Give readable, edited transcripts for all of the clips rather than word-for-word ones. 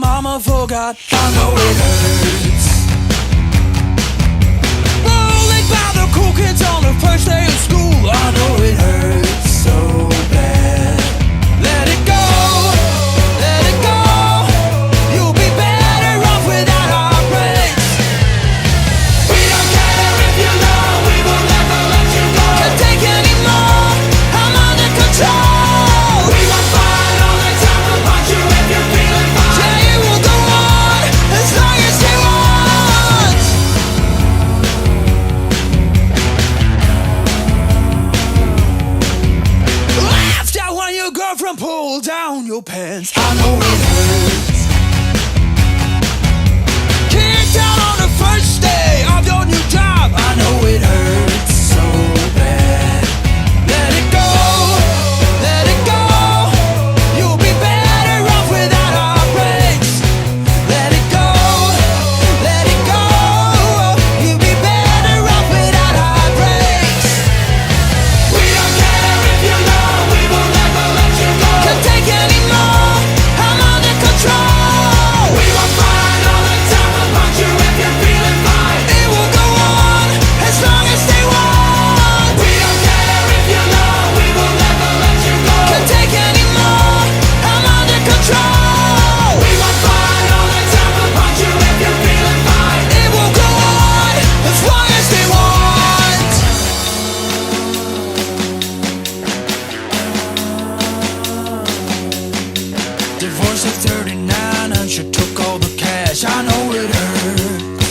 mama forgot. I know it hurts. Rolling by the cool kids on the first day of school. I know it hurts so bad. Let it go, let it go. You'll be better off without our breaks. We don't care if you know, we will never let you go. Can't take any more, I'm under control. We won't fight all the time, we'll punch you if you're feeling fine. Yeah, it will go on as long as you want. Laughed out when your girlfriend pulled down your pants. I know it hurts. Kicked out on the first day of your new job. I know it hurts so bad. Let it go, let it go. You'll be better off without our breaks. Let it go, let it go. You'll be better off without our breaks. We don't care if you know, we will never let you go. Can't take any more, I'm under control. We won't fight all the time, we'll punch you if you're feeling fine. It will go on as long as they want. We don't care if you know, we will never let you go. Can't take any more, I'm under control. We won't fight all the time, we'll punch you if you're feeling fine. It will go on as long as they want. Divorced at 39 and she took all the cash. I know it hurts.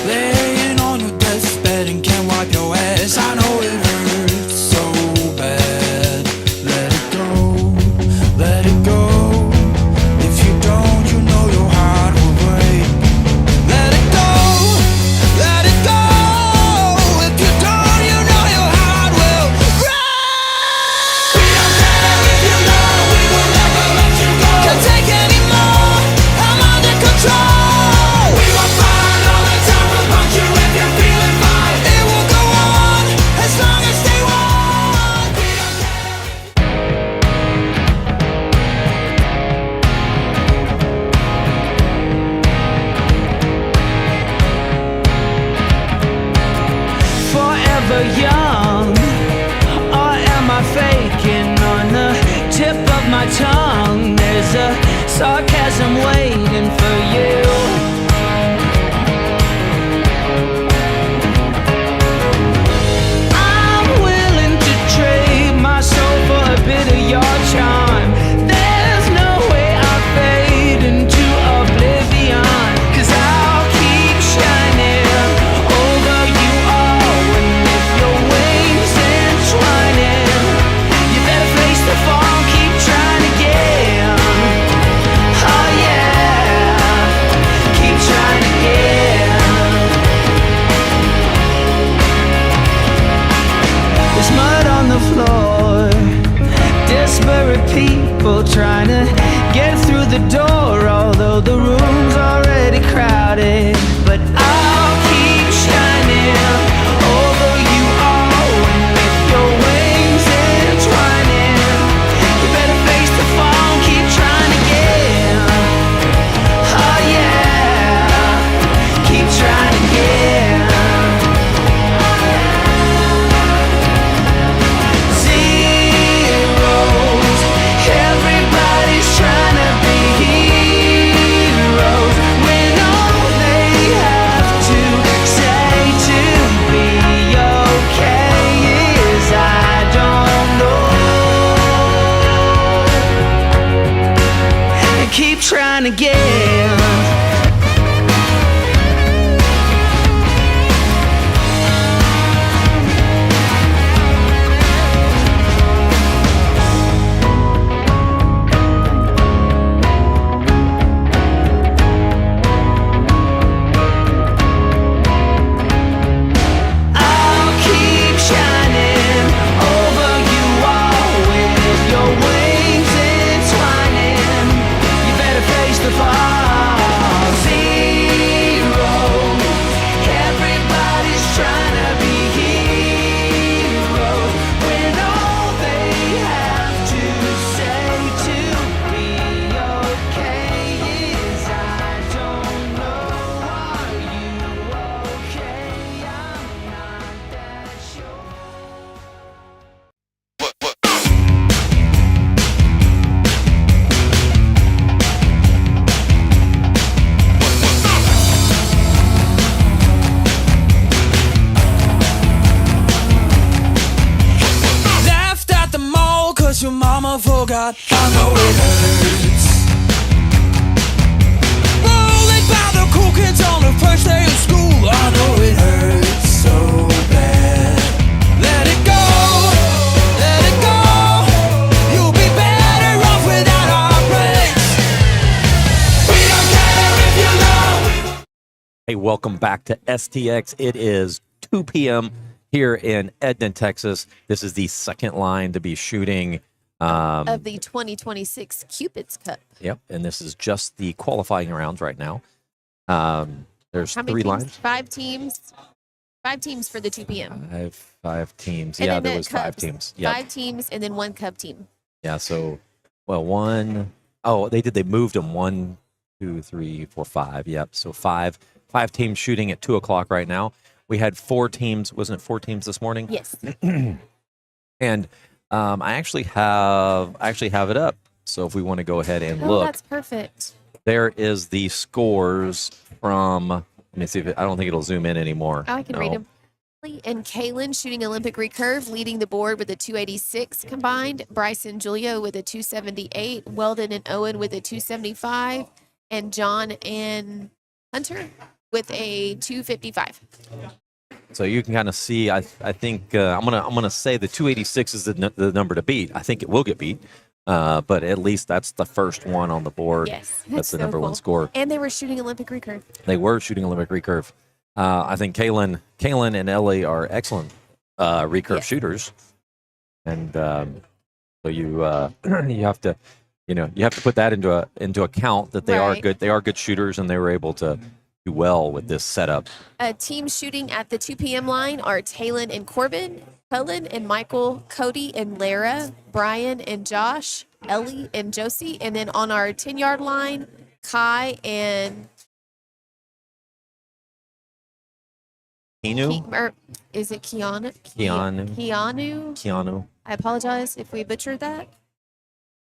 Laying on your deathbed and can't wipe your ass. I know it hurts so bad. Let it go, let it go. If you don't, you know your heart will break. Let it go, let it go. If you don't, you know your heart will break. We don't care if you know, we will never let you go. Can't take any more, I'm under control. We won't fight all the time, we'll punch you if you're feeling fine. It will go on as long as they want. We don't care. Forever young, or am I faking? On the tip of my tongue, there's a sarcasm waiting for you. I'm willing to trade my soul for a bit of your charm. There's no way I'll fade into oblivion, 'cause I'll keep shining over you all. And if your wings entwining, you better face the fall, keep trying again. Oh yeah, keep trying again. There's mud on the floor, disparate people trying to get through the door, although the room's already crowded. But I'll keep shining over you all. And if your wings entwining, you better face the fall, keep trying again. Oh yeah, keep trying again. Zeros, everybody's trying to be heroes, when all they have to say to be okay is I don't know. And keep trying again. I'll keep shining over you all. With your wings entwining, you better face the fall. shot. I know it hurts. Rolling by the cool kids on the first day of school. I know it hurts so bad. Let it go, let it go. You'll be better off without our breaks. We don't care if you know. Hey, welcome back to STX. It is 2 p.m. here in Edna, Texas. This is the second line to be shooting of the 2026 Cupid's Cup. Yep, and this is just the qualifying rounds right now. There's How many 3 teams? lines. 5 teams. 5 teams for the 2 p.m. Five teams. And Yeah, then there the was 5 Cubs. teams. Yep. 5 teams and then 1 Cub team. Yeah, so, well, they moved them 1, 2, 3, 4, 5. Yep, so 5 teams shooting at 2 o'clock right now. We had 4 teams. Wasn't it 4 teams this morning? Yes. And I actually have it up. So if we want to go ahead and look, That's perfect. there is the scores from. Let me see if I don't think it'll zoom in anymore. I can read them. And Kaylin shooting Olympic recurve, leading the board with a 286 combined. Bryson Julio with a 278. Weldon and Owen with a 275. And John and Hunter with a 255. So you can kind of see. I think I'm gonna say the 286 is the number to beat. I think it will get beat, but at least that's the first one on the board. Yes, that's the so number cool. 1 score. And they were shooting Olympic recurve. They were shooting Olympic recurve. I think Kaylin and Ellie are excellent recurve shooters, and so you you have to put that into account that they are Right. good. They are good shooters, and they were able to do well with this setup. Teams shooting at the 2 p.m. line are Talon and Corbin, Cullen and Michael, Cody and Lara, Brian and Josh, Ellie and Josie, and then on our 10-yard line, Kai and is it Keanu? Keanu. I apologize if we butchered that.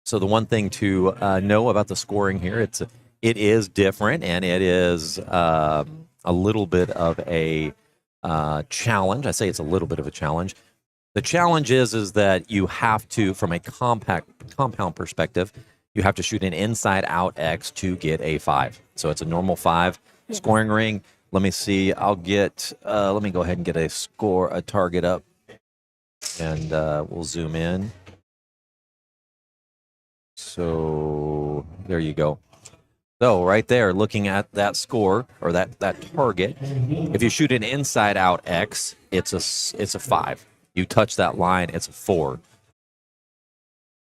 So the one thing to know about the scoring here, it is different, and it is a little bit of a challenge. I say it's a little bit of a challenge. The challenge is that you have to, from a compound perspective, you have to shoot an inside-out X to get a 5. So it's a normal 5 scoring ring. Let me see. Let me go ahead and get a target up, and we'll zoom in. So there you go. So right there, looking at that score or that target, if you shoot an inside-out X, it's a 5. You touch that line, it's a 4.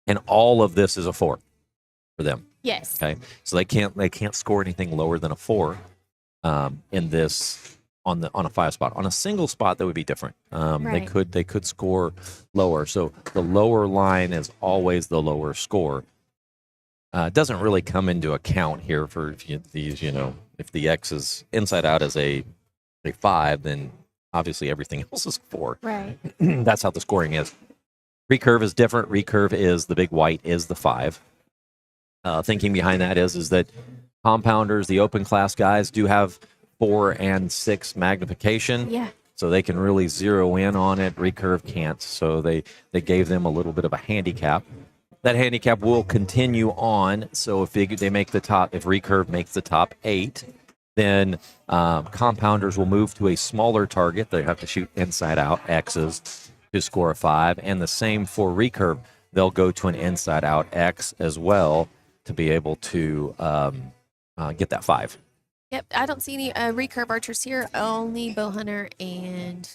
And all of this is a 4 for them. Yes. Okay. So they can't score anything lower than a 4 in this on a 5 spot. On a single spot, that would be different. Right. They could score lower. So the lower line is always the lower score. It doesn't really come into account here for these, if the X is inside out as a 5, then obviously everything else is 4. Right. That's how the scoring is. Recurve is different. Recurve is the big white is the 5. Thinking behind that is that compounders, the open class guys, do have 4 and 6 magnification. Yeah. So they can really zero in on it. Recurve can't. So they gave them a little bit of a handicap. That handicap will continue on. So if they make the top, if recurve makes the top 8, then compounders will move to a smaller target. They have to shoot inside out X's to score a 5. And the same for recurve. They'll go to an inside out X as well to be able to get that 5. Yep. I don't see any recurve archers here. Only bow hunter and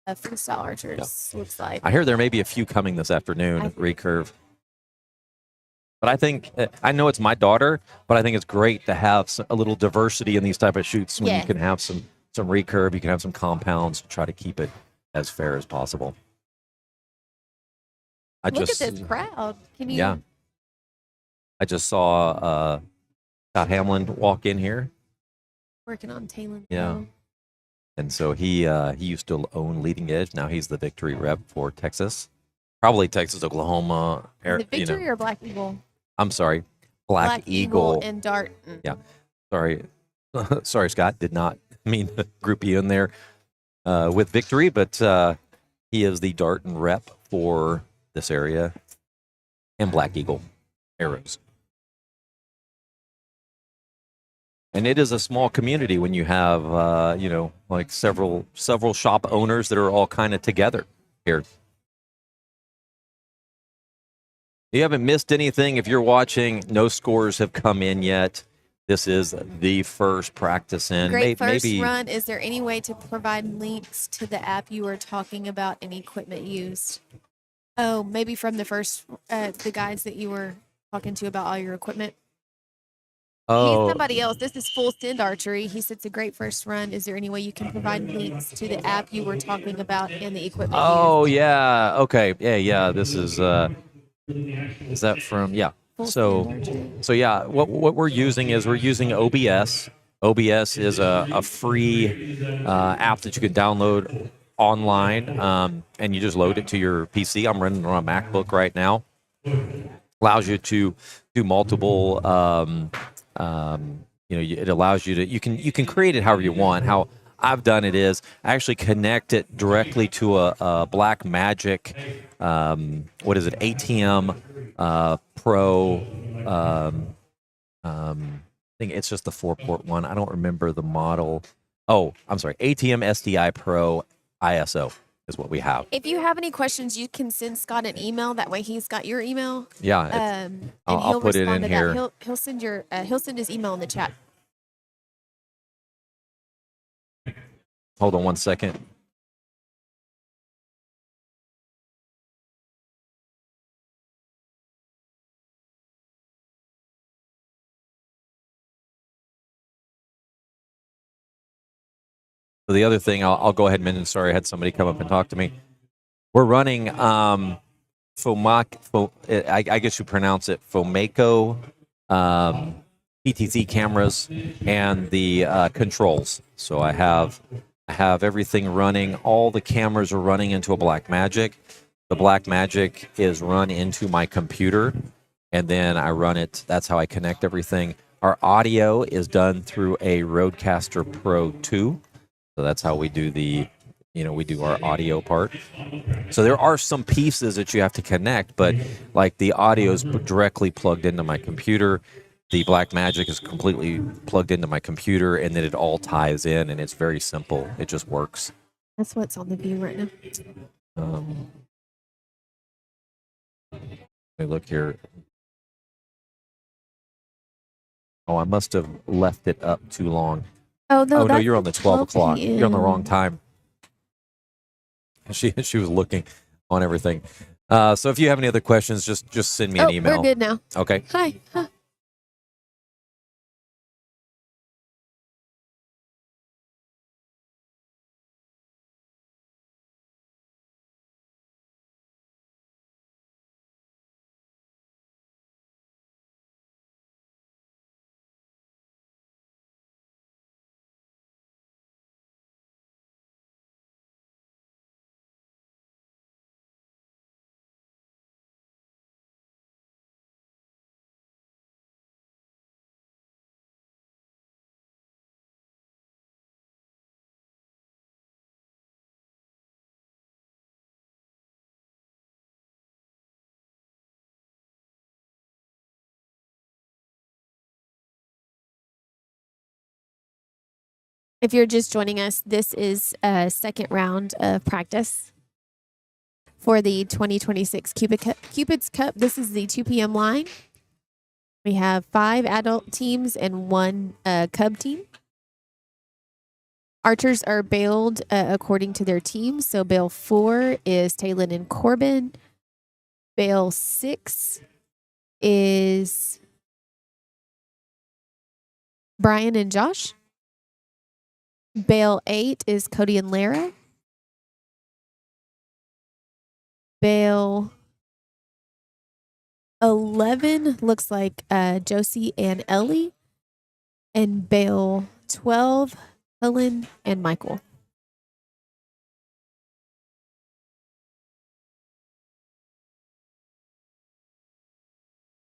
freestyle archers. Looks like. I hear there may be a few coming this afternoon, recurve. But I think, I know it's my daughter, but I think it's great to have a little diversity in these type of shoots when you can have some recurve, you can have some compounds, try to keep it as fair as possible. Look at this crowd. Can you? Yeah. I just saw Scott Hamlin walk in here. Working on Talon. Yeah. And so he used to own Leading Edge. Now he's the victory rep for Texas. Probably Texas, Oklahoma. The victory or Black Eagle? I'm sorry. Black Eagle. And Dart. Yeah. Sorry. Sorry, Scott. Did not mean to group you in there with victory, but he is the Darton rep for this area. and Black Eagle arrows. And it is a small community when you have, like several shop owners that are all kind of together here. You haven't missed anything. If you're watching, no scores have come in yet. This is the first practice in. Great first maybe run. Is there any way to provide links to the app you were talking about and equipment used? Oh, maybe from the first, the guys that you were talking to about all your equipment. Oh, He's somebody else. This is Full Send Archery. He said it's a great first run. Is there any way you can provide links to the app you were talking about and the equipment used? yeah. Okay. Yeah. This is that from, yeah. Full So, Send Archery. so yeah, what we're using OBS. OBS is a free app that you can download online, and you just load it to your PC. I'm running on a MacBook right now. Allows you to do multiple. It allows you to you can create it however you want. How I've done it is I actually connect it directly to a Black Magic. What is it? ATM Pro. I think it's just the 4-port one. I don't remember the model. Oh, I'm sorry. ATM SDI Pro ISO is what we have. If you have any questions, you can send Scott an email. That way, he's got your email. Yeah, And I'll he'll put it respond in to here. that. He'll send his email in the chat. Hold on one second. So the other thing, I'll go ahead and mention. Sorry, I had somebody come up and talk to me. We're running I guess you pronounce it Fomaco PTZ cameras and the controls. So I have everything running. All the cameras are running into a Black Magic. The Black Magic is run into my computer, and then I run it. That's how I connect everything. Our audio is done through a Rodecaster Pro 2. So that's how we do we do our audio part. So there are some pieces that you have to connect, but like the audio is directly plugged into my computer. The Black Magic is completely plugged into my computer, and then it all ties in, and it's very simple. It just works. That's what's on the view right now. Let me look here. Oh, I must have left it up too long. Oh no! No, you're on the 12 o'clock. PM. You're on the wrong time. She was looking on everything. So if you have any other questions, just send me an email. We're good now. Okay. Hi. Huh. If you're just joining us, this is a second round of practice for the 2026 Cupid's Cup. This is the 2 p.m. line. We have 5 adult teams and 1 cub team. Archers are bailed according to their team. So bail 4 is Talon and Corbin. Bail 6 is Brian and Josh. Bail 8 is Cody and Lara. Bail 11 looks like Josie and Ellie. And bail 12, Helen and Michael.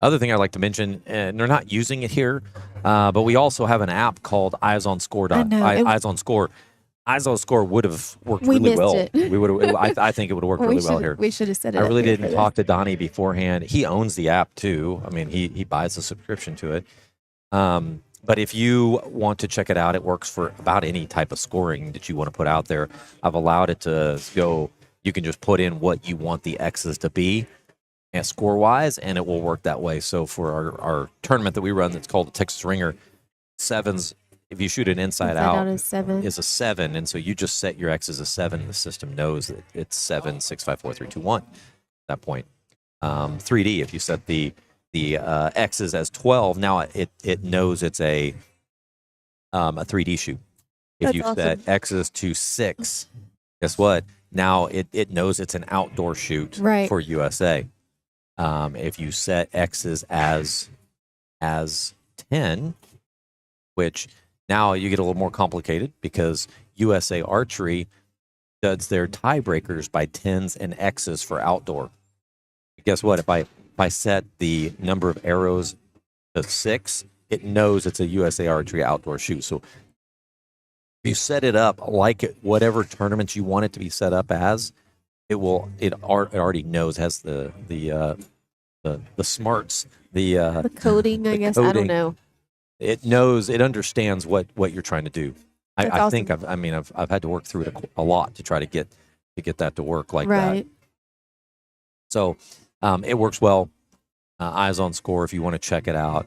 Other thing I'd like to mention, and they're not using it here, but we also have an app called Eyes on Score. I know. Eyes on Score. Eyes on Score would have worked We really missed well. it. We would have. I think it would have worked really well here. We should have said it. I up really here didn't for talk to Donnie beforehand. He owns the app too. I mean, he buys a subscription to it. But if you want to check it out, it works for about any type of scoring that you want to put out there. I've allowed it to go. You can just put in what you want the X's to be, and score wise, and it will work that way. So for our tournament that we run, that's called the Texas Ringer, sevens. If you shoot it inside out, is 7. is a 7, and so you just set your X as a 7. The system knows that it's 7, 6, 5, 4, 3, 2, 1 at that point. 3D, if you set the X's as 12, now it knows it's a 3D shoot. If That's you awesome. set X's to 6, guess what? Now it knows it's an outdoor shoot Right. for USA. If you set X's as 10, which now you get a little more complicated because USA Archery does their tiebreakers by 10s and X's for outdoor. Guess what? If I set the number of arrows to 6, it knows it's a USA Archery outdoor shoot. So if you set it up like whatever tournaments you want it to be set up as, it already knows, has the smarts, The coding, I guess. I coding. don't know. It knows, it understands what you're trying to do. That's I think awesome. I've had to work through it a lot to try to get that to work like that. Right. So it works well. Eyes on Score, if you want to check it out,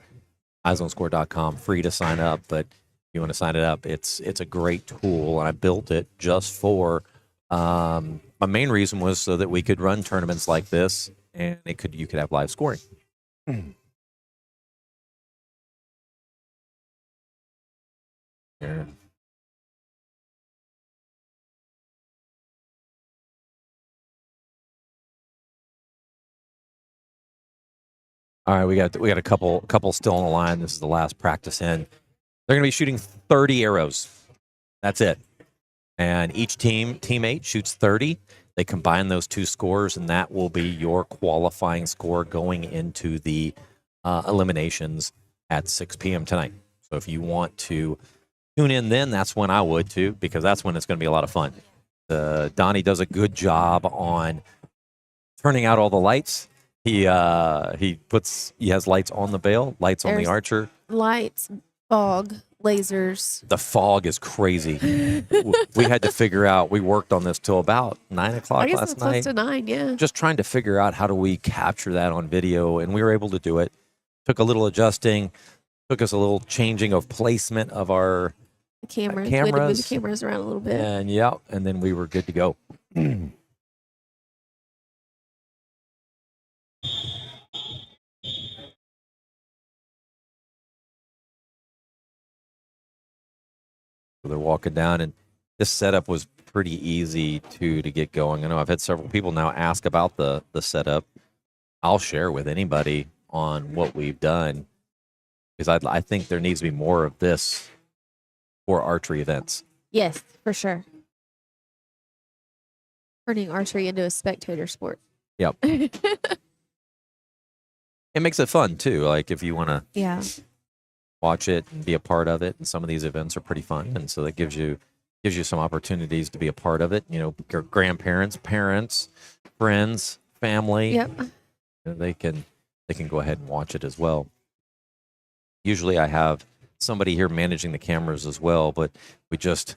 eyesonscore.com, free to sign up. But if you want to sign it up, it's a great tool, and I built it just for my main reason was so that we could run tournaments like this, and you could have live scoring. Here. All right, we got a couple still on the line. This is the last practice in. They're going to be shooting 30 arrows. That's it. And each teammate shoots 30. They combine those two scores, and that will be your qualifying score going into the eliminations at 6 p.m. tonight. So if you want to tune in then, that's when I would too, because that's when it's going to be a lot of fun. Donnie does a good job on turning out all the lights. He has lights on the bail, lights on the There's archer. Lights, fog, lasers. The fog is crazy. We had to figure out. We worked on this till about 9 o'clock I guess last it's close night, to 9, yeah. just trying to figure out how do we capture that on video, and we were able to do it. Took a little adjusting. Took us a little changing of placement of our The cameras. We had to move cameras. the cameras around a little bit. and then we were good to go. So they're walking down, and this setup was pretty easy to get going. I know I've had several people now ask about the setup. I'll share with anybody on what we've done, because I think there needs to be more of this for archery events. Yes, for sure. Turning archery into a spectator sport. Yep. It makes it fun too. Like if you want to Yeah. watch it and be a part of it, and some of these events are pretty fun, and so that gives you some opportunities to be a part of it. You know, your grandparents, parents, friends, family. Yep. They can go ahead and watch it as well. Usually I have somebody here managing the cameras as well, but we just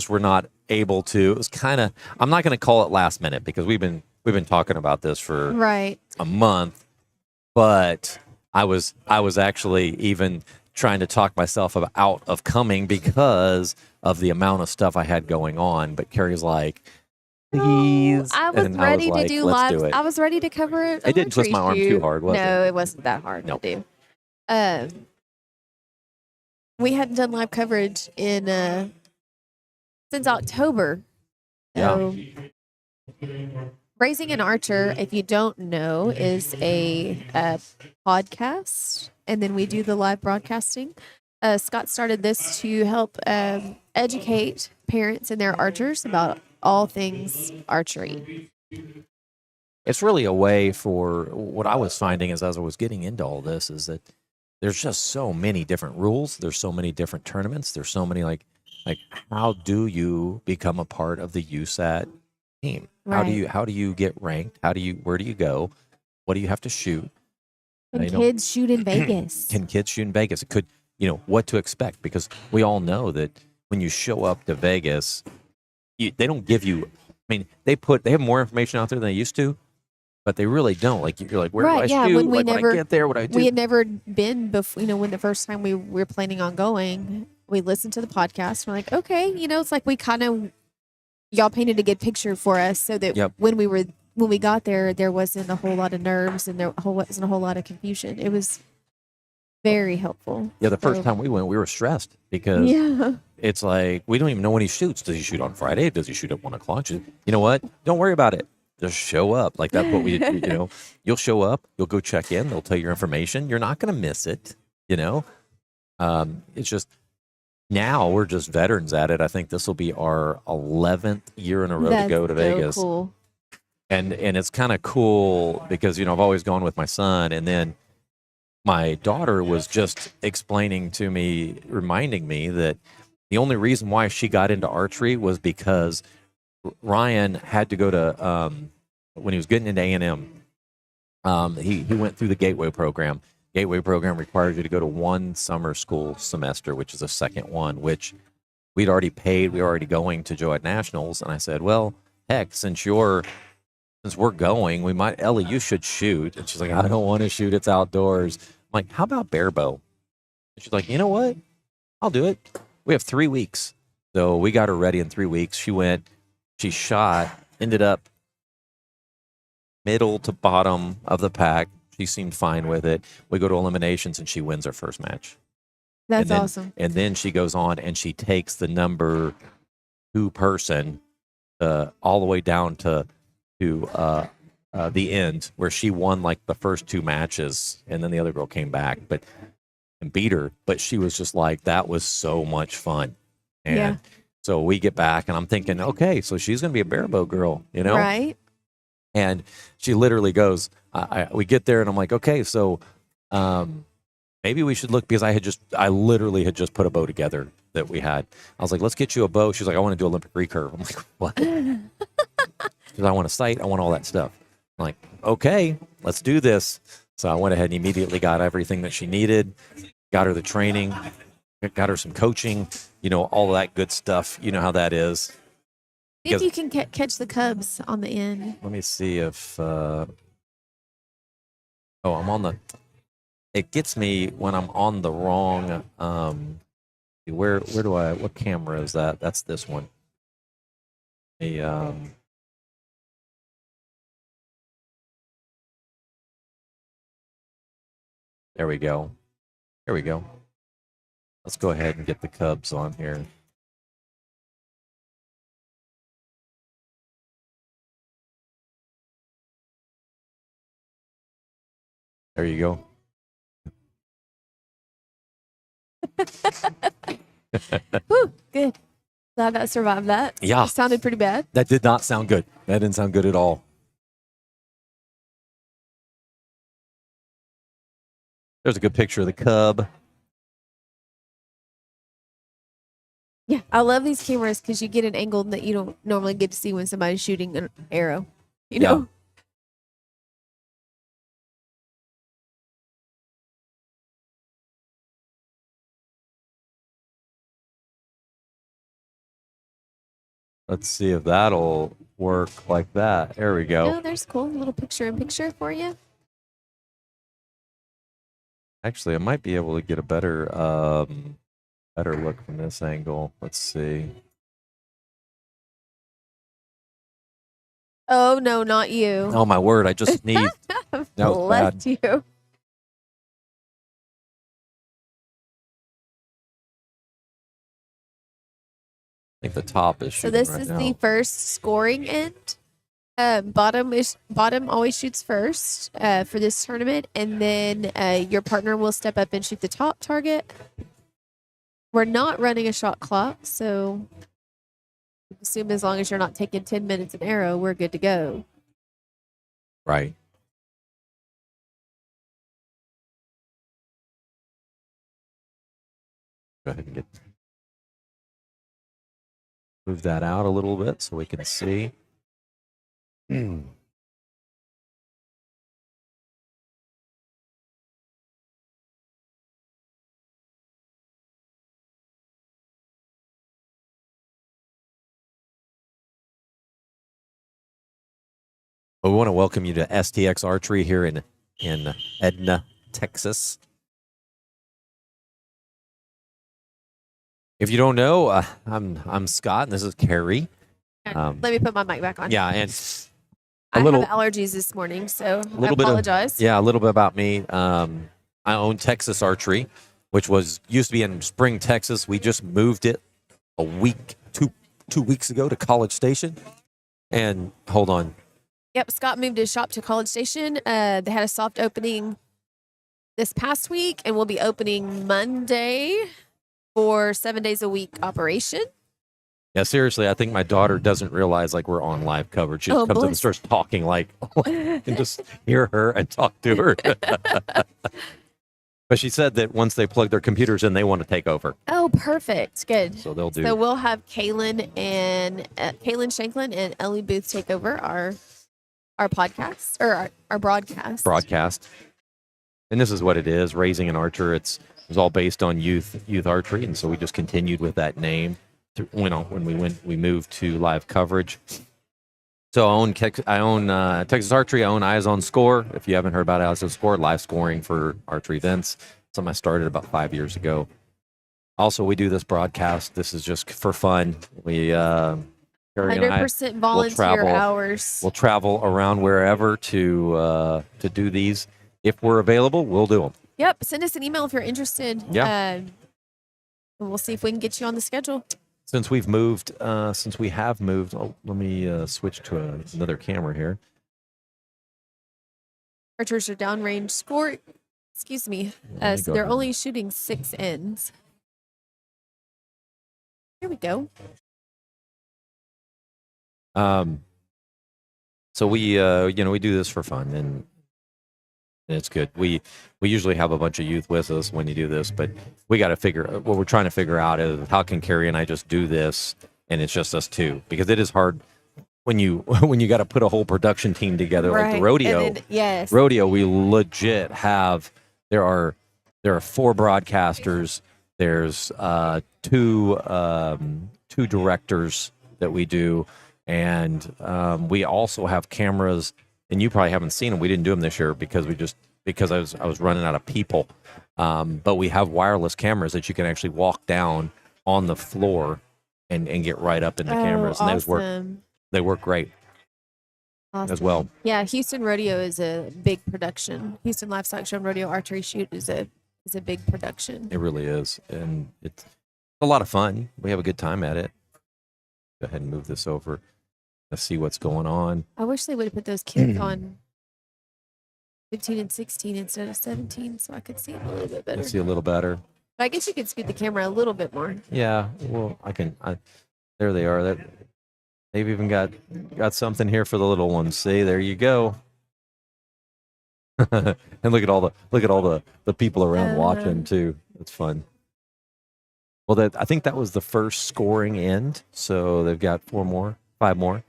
were not able to. It was kind of, I'm not going to call it last minute, because we've been talking about this for Right. a month, but I was actually even trying to talk myself out of coming because of the amount of stuff I had going on. But Carrie's like, please. I was And ready like, to do "Let's live. do it." I was ready to cover it. It didn't twist my arm too hard, was it? No, it wasn't that hard No. to do. We hadn't done live coverage in since October. So Raising an Archer, if you don't know, is a podcast, and then we do the live broadcasting. Scott started this to help educate parents and their archers about all things archery. It's really a way for, what I was finding as I was getting into all this, is that there's just so many different rules. There's so many different tournaments. There's so many, like, Like, how do you become a part of the USAT team? Right. How do you get ranked? Where do you go? What do you have to shoot? And You know, kids shoot in Vegas. can kids shoot in Vegas? It could, what to expect, because we all know that when you show up to Vegas, they don't give you. I mean, they have more information out there than they used to, but they really don't. Like, you're like, where do Right, I yeah, shoot? when we Like, when I never get there, what do I do? we had never been before, when the first time we were planning on going, we listened to the podcast. We're like, okay, it's like we kind of, y'all painted a good picture for us so that Yep. when we got there wasn't a whole lot of nerves and there wasn't a whole lot of confusion. It was very helpful. Yeah, the first So, time we went, we were stressed because yeah. it's like, we don't even know when he shoots. Does he shoot on Friday? Does he shoot at 1 o'clock? You know what? Don't worry about it. Just show up. Like, that's what you'll show up. You'll go check in. They'll tell you your information. You're not going to miss it. It's just, now we're just veterans at it. I think this will be our 11th year in a row to That's go to so Vegas. cool. And it's kind of cool because, I've always gone with my son, and then my daughter was just reminding me that the only reason why she got into archery was because Ryan had to go to, when he was getting into A&M, he went through the Gateway program. Gateway program requires you to go to one summer school semester, which is a second one, which we'd already paid. We were already going to Joe at Nationals. And I said, well, heck, since we're going, Ellie, you should shoot. And she's like, I don't want to shoot. It's outdoors. I'm like, how about bare bow? And she's like, you know what? I'll do it. We have 3 weeks. So we got her ready in 3 weeks. She shot, ended up middle to bottom of the pack. She seemed fine with it. We go to eliminations and she wins her first match. That's And then- awesome. And then she goes on and she takes the number 2 person all the way down to the end, where she won like the first 2 matches, and then the other girl came back and beat her. But she was just like, that was so much fun. And Yeah. so we get back, and I'm thinking, okay, so she's going to be a barebow girl, Right? And she literally goes, we get there, and I'm like, okay, so maybe we should look, because I literally had just put a bow together that we had. I was like, let's get you a bow. She's like, I want to do Olympic recurve. I'm like, what? Because I want a sight. I want all that stuff. I'm like, okay, let's do this. So I went ahead and immediately got everything that she needed, got her the training, got her some coaching, all that good stuff. You know how that is. See if Because- you can catch the cubs on the end. Let me see if, I'm on it gets me when I'm on the wrong, what camera is that? That's this one. There we go. Here we go. Let's go ahead and get the Cubs on here. There you go. Whew, good. Glad I survived that. Yeah. It sounded pretty bad. That did not sound good. That didn't sound good at all. There's a good picture of the Cub. Yeah, I love these cameras because you get an angle that you don't normally get to see when somebody's shooting an arrow. You Yeah. know? Let's see if that'll work like that. There we go. Oh, there's cool. Little picture in picture for you. Actually, I might be able to get a better look from this angle. Let's see. Oh, no, not you. Oh my word! I just sneezed. That was bad. Bless you. I think the top is So shooting this right is now. the first scoring end. Bottom always shoots first for this tournament, and then your partner will step up and shoot the top target. We're not running a shot clock, so assume as long as you're not taking 10 minutes an arrow, we're good to go. Right. Go ahead and get. move that out a little bit so we can see. Well, we want to welcome you to STX Archery here in Edna, Texas. If you don't know, I'm Scott, and this is Carrie. Let me put my mic back on. Yeah, and I have allergies this morning, so I apologize. A little bit about me. I own Texas Archery, which used to be in Spring, Texas. We just moved it two weeks ago to College Station. And hold on. Yep, Scott moved his shop to College Station. They had a soft opening this past week, and we'll be opening Monday for 7 days a week operation. Yeah, seriously, I think my daughter doesn't realize like we're on live coverage. She just comes up and starts talking like, you can just hear her and talk to her. But she said that once they plug their computers in, they want to take over. Oh, perfect. Good. So they'll do. So we'll have Kaylin Shanklin and Ellie Booth take over our podcast or our broadcast. And this is what it is, Raising an Archer. It's all based on youth archery, and so we just continued with that name when we moved to live coverage. So I own Texas Archery. I own Eyes on Score. If you haven't heard about Eyes on Score, live scoring for archery events. Something I started about 5 years ago. Also, we do this broadcast. This is just for fun. We 100% volunteer hours. We'll travel around wherever to do these. If we're available, we'll do them. Yep. Send us an email if you're interested. Yeah. And we'll see if we can get you on the schedule. Since we have moved, let me switch to another camera here. Archers are downrange score. Excuse me. So they're only shooting 6 ends. Here we go. So we do this for fun, and it's good. We usually have a bunch of youth with us when you do this, but we got to what we're trying to figure out is how can Carrie and I just do this and it's just us two, because it is hard when you got to put a whole production team together, right. Like the rodeo. Then, yes. Rodeo, we legit have. There are 4 broadcasters. There's two directors that we do, and we also have cameras. And you probably haven't seen them. We didn't do them this year because I was running out of people. But we have wireless cameras that you can actually walk down on the floor and get right up in the cameras, and awesome. They work great as well. Yeah, Houston Rodeo is a big production. Houston Livestock Show and Rodeo Archery Shoot is a big production. It really is, and it's a lot of fun. We have a good time at it. Go ahead and move this over. Let's see what's going on. I wish they would have put those kids on 15 and 16 instead of 17, so I could see it a little bit better. Let's see a little better. But I guess you could scoot the camera a little bit more. Yeah, well, there they are. They've even got something here for the little ones. See, there you go. And look at all the people around watching too. It's fun. Well, I think that was the first scoring end. So they've got 5 more.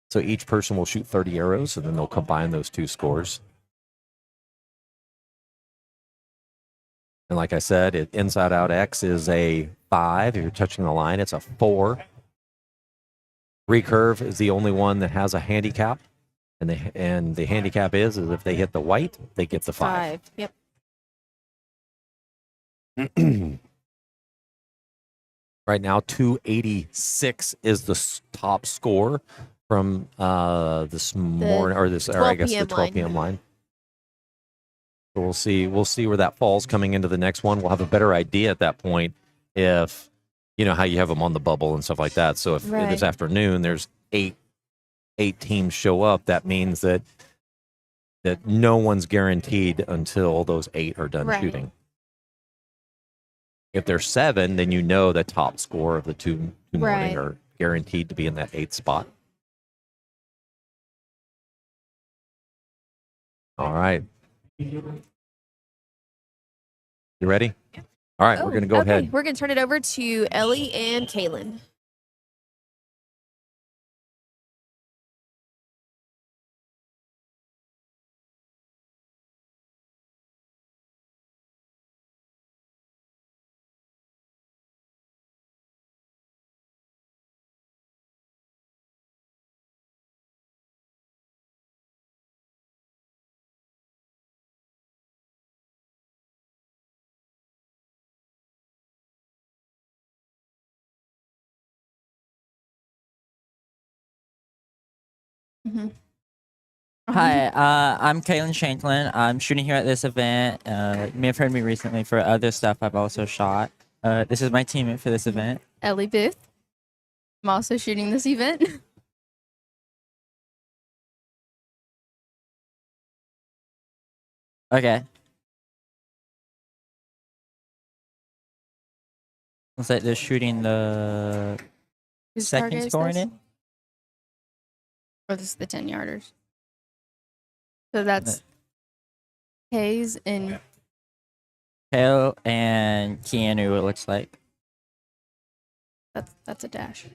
So each person will shoot 30 arrows, and then they'll combine those 2 scores. And like I said, inside out X is a 5. If you're touching the line, it's a 4. Recurve is the only one that has a handicap, and the handicap is if they hit the white, they get the 5. Yep. Right now, 286 is the top score from this morning, or I guess the 12 p.m. line. So we'll see where that falls coming into the next one. We'll have a better idea at that point if how you have them on the bubble and stuff like that. So if this afternoon there's eight teams show up, that means that no one's guaranteed until those 8 are done shooting. If there's 7, then the top score of the two morning are guaranteed to be in that 8th spot. All right. You ready? All right, we're going to go ahead. We're going to turn it over to Ellie and Kaylin. Hi, I'm Kaylin Shanklin. I'm shooting here at this event. You may have heard me recently for other stuff I've also shot. This is my teammate for this event. Ellie Booth. I'm also shooting this event. Okay. Looks like they're shooting the Whose second target is scoring this? in. Or this is the 10-yarders. So that's Hayes and Kale and Keanu, it looks like. that's a dash.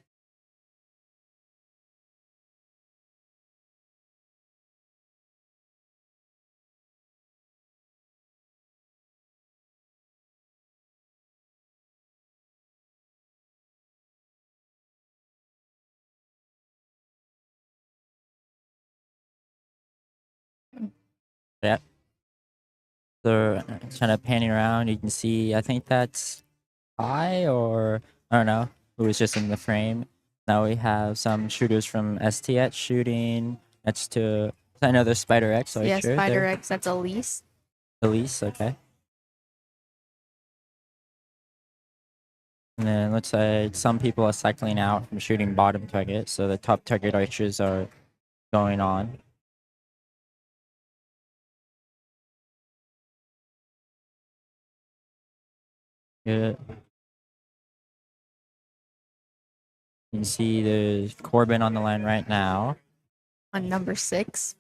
Yeah. They're kind of panning around. You can see, I think that's I or I don't know who was just in the frame. Now we have some shooters from STX shooting next to. I know there's Spider X. So Yeah, sure Spider X, that's Elise. Elise, okay. And then looks like some people are cycling out from shooting bottom target, so the top target archers are going on. Good. You can see there's Corbin on the line right now. On number 6.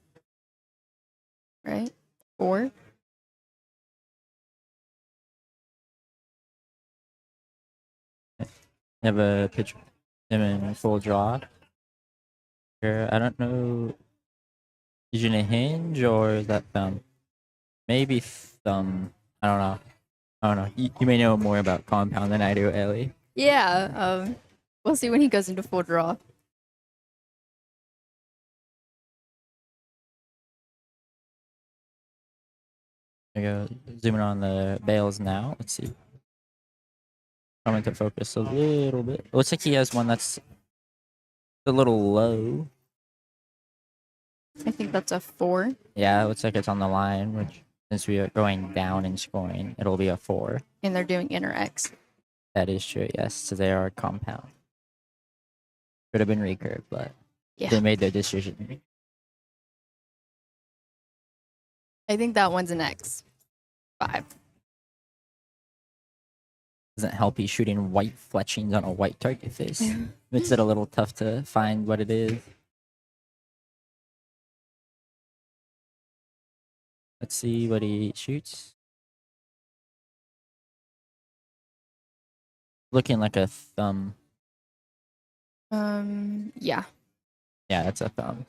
Right? 4. You have a picture of him in full draw. Here, I don't know. Is it a hinge or is that thumb? Maybe thumb. I don't know. I don't know. You may know more about compound than I do, Ellie. Yeah, we'll see when he goes into full draw. There you go. Zooming on the bales now. Let's see. Coming to focus a little bit. Looks like he has one that's a little low. I think that's a 4. Yeah, it looks like it's on the line, which since we are going down in scoring, it'll be a 4. And they're doing inner X. That is true, yes. So they are compound. Could have been recurve, but Yeah. they made their decision. I think that one's an X. 5. Doesn't help he's shooting white fletchings on a white target face. Makes it a little tough to find what it is. Let's see what he shoots. Looking like a thumb. Yeah. Yeah, that's a thumb.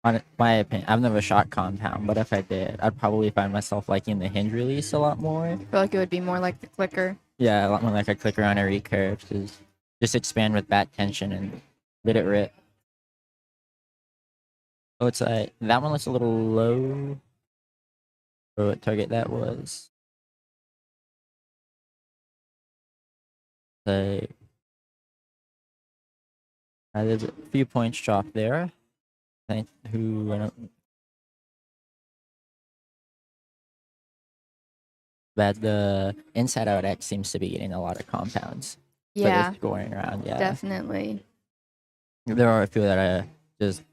On my opinion, I've never shot compound, but if I did, I'd probably find myself liking the hinge release a lot more. I feel like it would be more like the clicker. Yeah, a lot more like a clicker on a recurve to just expand with bat tension and let it rip. Oh, it's that one looks a little low. For what target that was. Like, there's a few points dropped there. I think I don't. But the inside out X seems to be getting a lot of compounds. For Yeah, this scoring round, yeah. definitely. There are a few that are just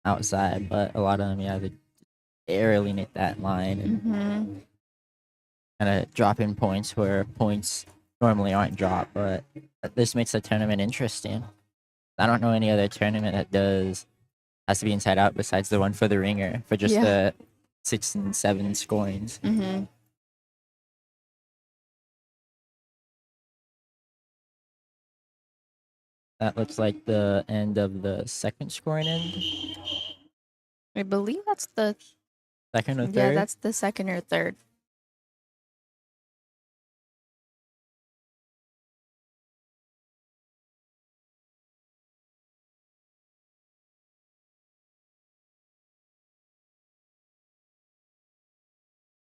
outside, but a lot of them, yeah, they barely hit that line and Mm-hmm. kind of drop in points where points normally aren't dropped. But this makes the tournament interesting. I don't know any other tournament that has to be inside out besides the one for the ringer for just Yeah. the 6 and 7 scorings. Mm-hmm. That looks like the end of the second scoring end. I believe that's the Second or third? yeah, that's the second or third.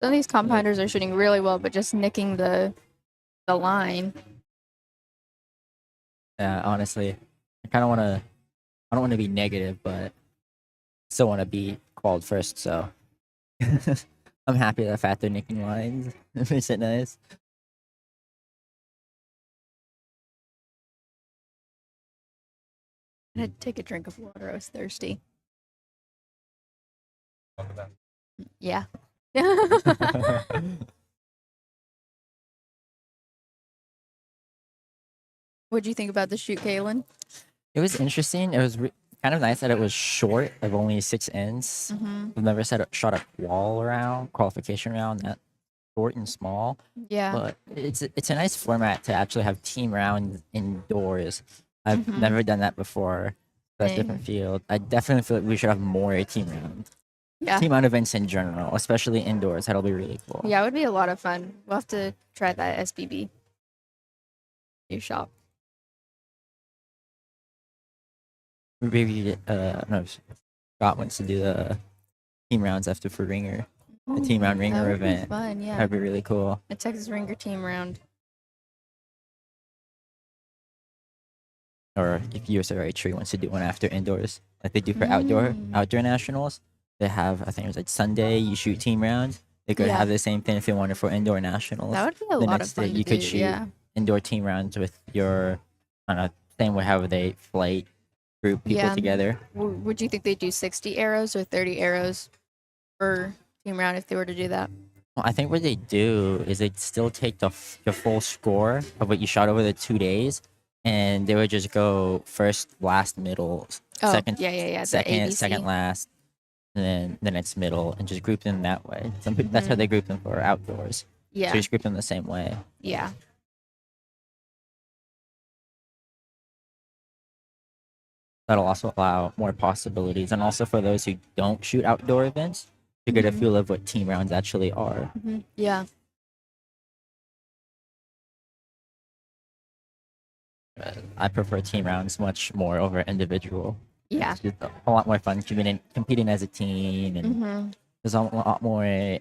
Some of these compounders are shooting really well, but just nicking the line. Yeah, honestly, I kind of want to I don't want to be negative, but still want to be qualified first. So I'm happy the fact they're nicking lines. It makes it nice. I had to take a drink of water. I was thirsty. Yeah. What'd you think about the shoot, Kaylin? It was interesting. It was kind of nice that it was short, of only 6 ends. I've never shot a qualification round that short and small. Yeah. But it's a nice format to actually have team rounds indoors. I've never done that before. That's a different field. I definitely feel like we should have more team rounds. Yeah. Team round events in general, especially indoors. That'll be really cool. Yeah, it would be a lot of fun. We'll have to try that SBB. New shop. Maybe no, Scott wants to do the team rounds after for Ringer. The team round That Ringer would be event. fun, yeah. That'd be really cool. A Texas Ringer team round. Or if USA Archery wants to do one after indoors, like they do for outdoor nationals, they have, I think it was like Sunday you shoot team rounds. They could Yeah. have the same thing if they wanted for indoor nationals. That would be a The lot of next fun day to you could do, shoot yeah. indoor team rounds with your, I don't know, same way how they flight group people Yeah. together. Would you think they'd do 60 arrows or 30 arrows per team round if they were to do that? Well, I think what they do is they'd still take the full score of what you shot over the 2 days, and they would just go first, last, middle, Oh, second, yeah. The second, ABC. second last, and then it's middle, and just group them that way. Some people, that's how they group them for outdoors. Yeah. So you just group them the same way. Yeah. That'll also allow more possibilities, and also for those who don't shoot outdoor events, to get a feel of what team rounds actually are. Yeah. I prefer team rounds much more over individual. Yeah. It's just a lot more fun competing as a team, and there's a lot more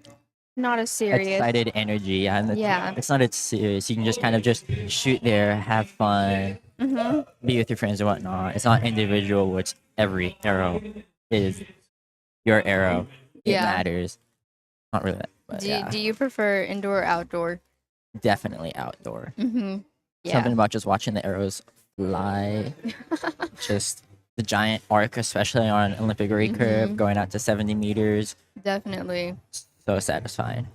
Not as serious. excited energy. And Yeah. it's not as serious. You can just kind of just shoot there, have fun, be with your friends and whatnot. It's not individual, which every arrow is your arrow. It Yeah. matters. Not really, but yeah, Do you prefer indoor or outdoor? definitely outdoor. Yeah. Something about just watching the arrows fly, just the giant arc, especially on Olympic recurve, going out to 70 meters. Definitely. So satisfying.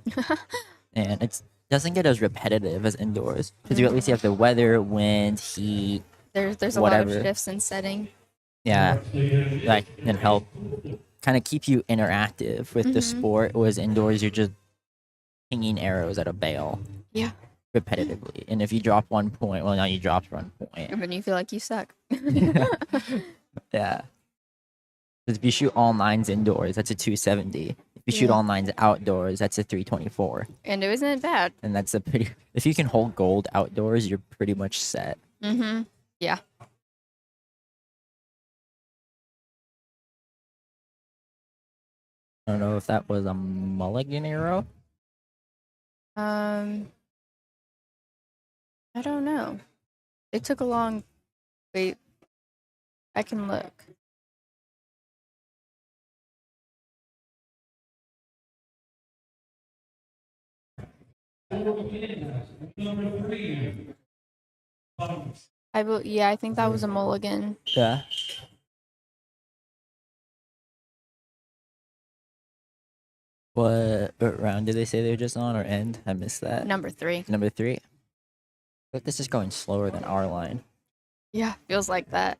And it doesn't get as repetitive as indoors because you at least have the weather, wind, heat. There's a lot of Whatever. shifts in setting. Yeah, that can help kind of keep you interactive with the sport. Whereas indoors, you're just pinging arrows at a bale. Yeah. Repetitively, and if you drop 1 point, well, now you dropped 1 point. And then you feel like you suck. Yeah. 'Cause if you shoot all nines indoors, that's a 270. If you shoot Yeah. all nines outdoors, that's a 324. And it wasn't bad. And that's a pretty. If you can hold gold outdoors, you're pretty much set. Yeah. I don't know if that was a mulligan arrow. I don't know. It took a long. Wait. I can look. Yeah, I think that was a mulligan. Yeah. What round did they say they were just on or end? I missed that. Number 3. Number 3. But this is going slower than our line. Yeah, feels like that.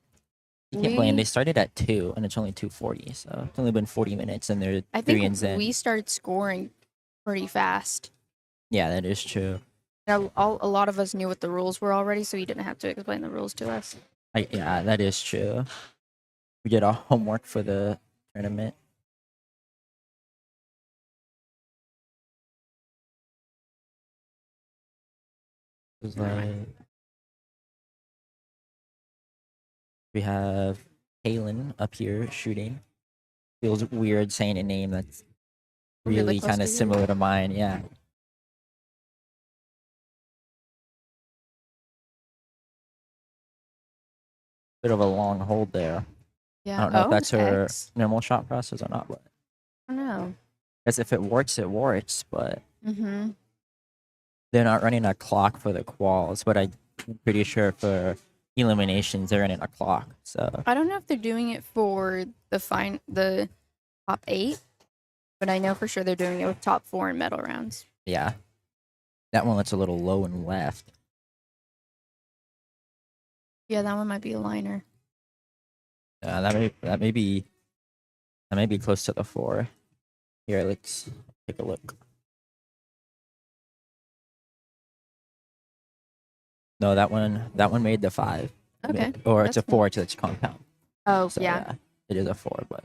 You can't blame. They started at 2 and it's only 2:40, so it's only been 40 minutes and they're I 3 think ends in. we started scoring pretty fast. Yeah, that is true. Now, a lot of us knew what the rules were already, so you didn't have to explain the rules to us. Yeah, that is true. We did our homework for the tournament. It was like we have Halen up here shooting. Feels weird saying a name that's Really really close kind to of you. similar to mine. Yeah. Bit of a long hold there. Yeah. I don't know if Oh, that's her X. normal shot process or not, but I don't know. guess if it works, it works. But Mm-hmm. they're not running a clock for the quals. But I'm pretty sure for eliminations, they're running a clock. So I don't know if they're doing it for the top 8, but I know for sure they're doing it with top 4 in medal rounds. yeah, that one looks a little low and left. Yeah, that one might be a liner. That may be close to the 4. Here, let's take a look. No, that one made the 5. Okay, Or it's a that's cool. 4 to its compound. Oh, So yeah. yeah, it is a 4, but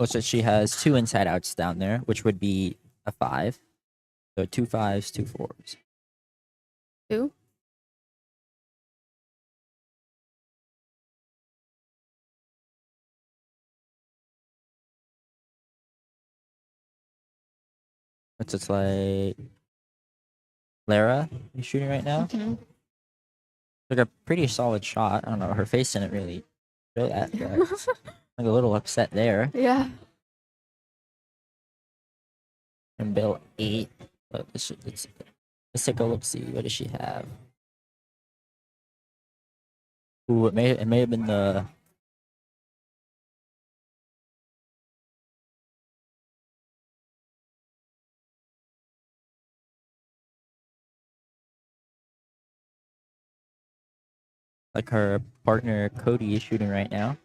so she has 2 inside outs down there, which would be a 5. So 2 5s, 2 4s. 2. What's it's like Lara is shooting right now? Mm-hmm. Like a pretty solid shot. I don't know. Her face didn't really show that. But like a little upset there. Yeah. And Bill 8. But let's take a look. See what does she have? Ooh, it may have been the. Like her partner Cody is shooting right now.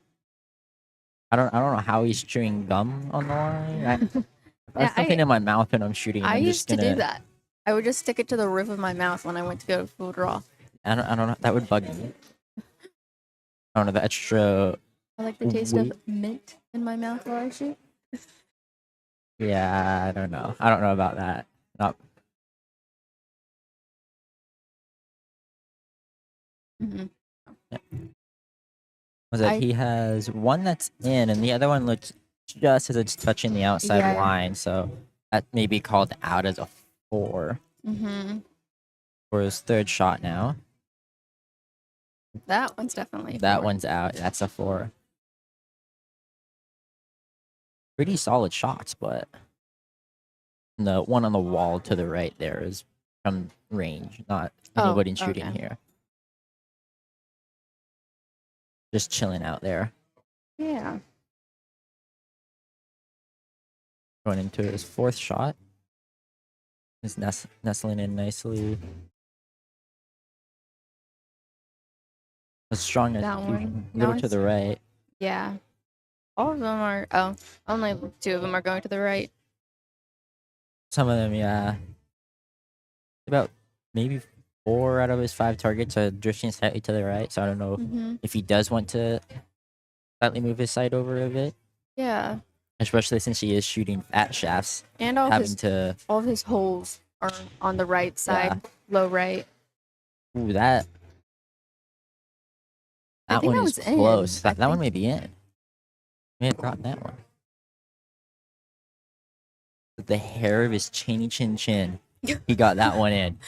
I don't know how he's chewing gum on the line. I have Yeah, something in my mouth when I'm shooting. I I'm used just to gonna. do that. I would just stick it to the roof of my mouth when I went to go full draw. I don't know. That would bug me. I don't know the extra. I like the taste Wait. of mint in my mouth while I shoot. Yeah, I don't know. I don't know about that. Not. Mm-hmm. Was that I- he has one that's in, and the other one looks just as it's touching the outside Yeah. line. So that may be called out as a 4 Mm-hmm. for his 3rd shot now. That one's definitely a That 4. one's out. That's a 4. Pretty solid shots, but the one on the wall to the right there is from range, not Oh, anybody shooting okay. here. Just chilling out there. Yeah. Going into his 4th shot. Is nestling in nicely. As strong as That one. a little That to the right. Yeah. All of them are. Oh, only 2 of them are going to the right. Some of them, yeah. About maybe 4 out of his 5 targets are drifting slightly to the right. So I don't know Mm-hmm. if he does want to slightly move his sight over a bit, Yeah. especially since he is shooting fat shafts, And all having to. all of his holes are on the right side, low right. Ooh, that I think one that is was in. close. I That one think- may be in. May have gotten that one. With the hair of his chinny chin chin, he got that one in.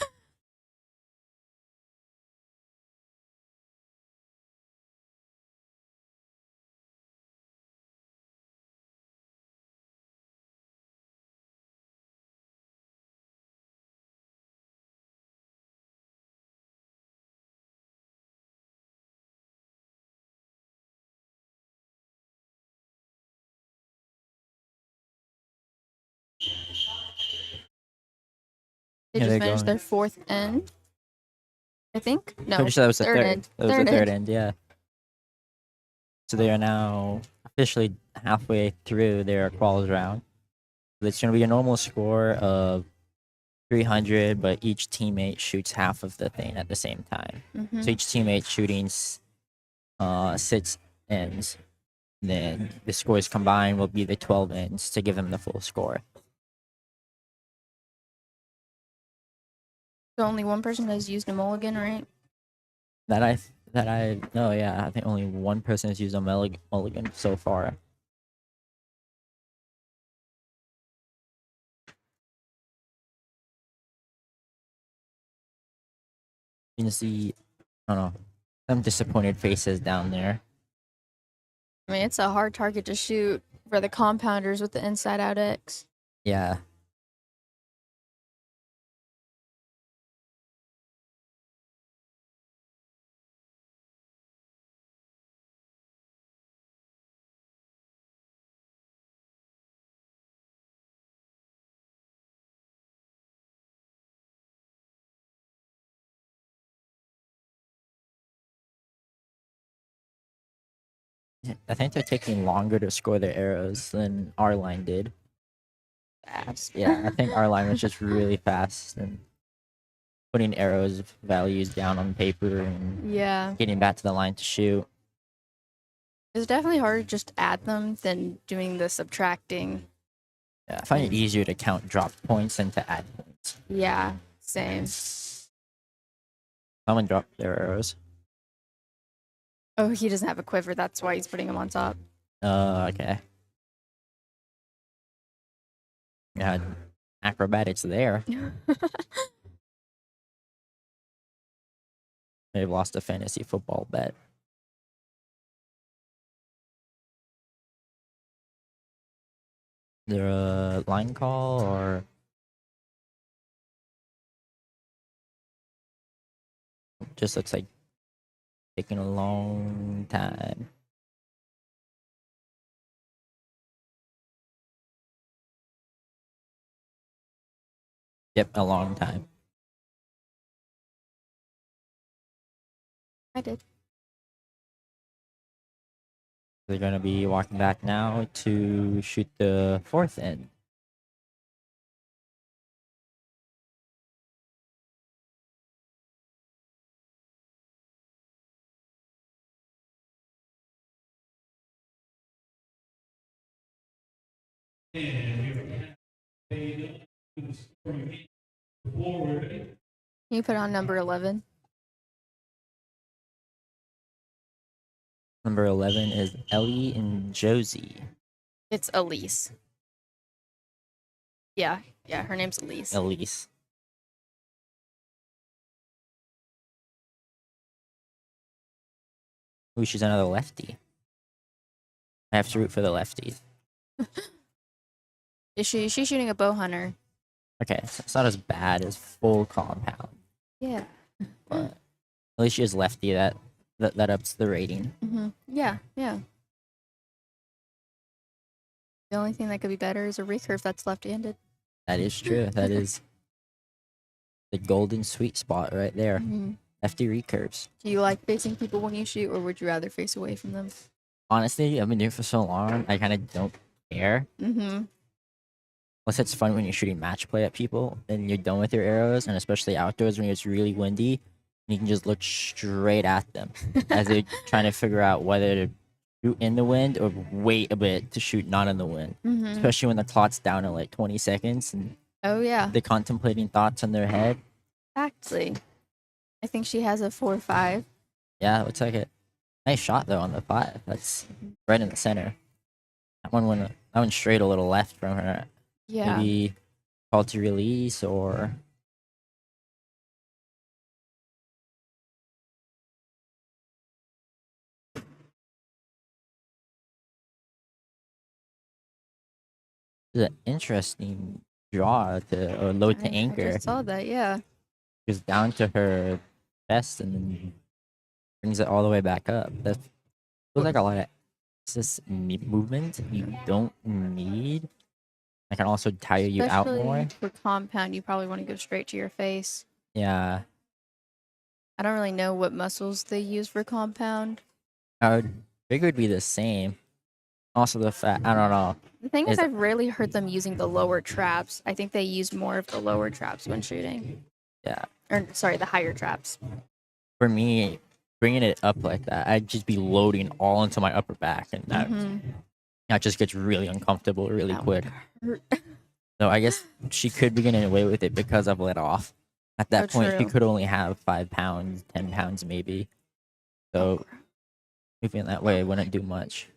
They Yeah, just they're finished going. their 4th end. I think. No. Pretty sure that was the third. end. That was Third the third end. end, yeah. So they are now officially halfway through their quals round. It's going to be a normal score of 300, but each teammate shoots half of the thing at the same time. Mm-hmm. So each teammate shooting 6 ends. Then the scores combined will be the 12 ends to give them the full score. So only one person has used a mulligan, right? That I know, yeah. I think only one person has used a mulligan so far. You can see, I don't know, some disappointed faces down there. I mean, it's a hard target to shoot for the compounders with the inside out X. Yeah. I think they're taking longer to score their arrows than our line did. Fast. Yeah, I think our line was just really fast and putting arrows values down on paper and Yeah. getting back to the line to shoot. It's definitely harder to just add them than doing the subtracting. Yeah, I find it easier to count drop points than to add points. Yeah, same. Someone dropped their arrows. Oh, he doesn't have a quiver. That's why he's putting them on top. Okay. Yeah, acrobatics there. They've lost a fantasy football bet. Is there a line call or just looks like taking a long time? Yep, a long time. I did. They're gonna be walking back now to shoot the fourth end. Can you put on number 11? Number 11 is Ellie and Josie. It's Elise. Yeah, her name's Elise. Elise. Ooh, she's another lefty. I have to root for the lefties. She's shooting a bow hunter. Okay, so it's not as bad as full compound, Yeah. but at least she is lefty. That ups the rating. Yeah. The only thing that could be better is a recurve that's left-handed. That is true. That is the golden sweet spot right there. Lefty recurves. Do you like facing people when you shoot, or would you rather face away from them? Honestly, I've been doing it for so long, I kind of don't care. Plus, it's fun when you're shooting match play at people and you're done with your arrows, and especially outdoors when it's really windy, and you can just look straight at them as they're trying to figure out whether to shoot in the wind or wait a bit to shoot not in the wind. Especially when the clock's down in like 20 seconds and Oh, yeah. they're contemplating thoughts in their head. Exactly. I think she has a 4-5. Yeah, looks like it. Nice shot though on the 5. That's right in the center. That one straight a little left from her. Yeah. Maybe call to release or it's an interesting draw to or load to I anchor. just saw that, yeah. Goes down to her chest and then brings it all the way back up. That feels like a lot of excess movement you don't need. I can also tire you out more. For compound, you probably want to go straight to your face. Yeah, I don't really know what muscles they use for compound. I would figure it'd be the same. Also, the fact I don't know. The thing is, Is- I've rarely heard them using the lower traps. I think they use more of the lower traps when shooting. Yeah, Or, sorry, the higher traps. for me, bringing it up like that, I'd just be loading all into my upper back, and that just gets really uncomfortable really That quick. would hurt. So I guess she could be getting away with it because I've let off. At that point, she true. could only have 5 pounds, 10 pounds maybe. So moving that way wouldn't do much.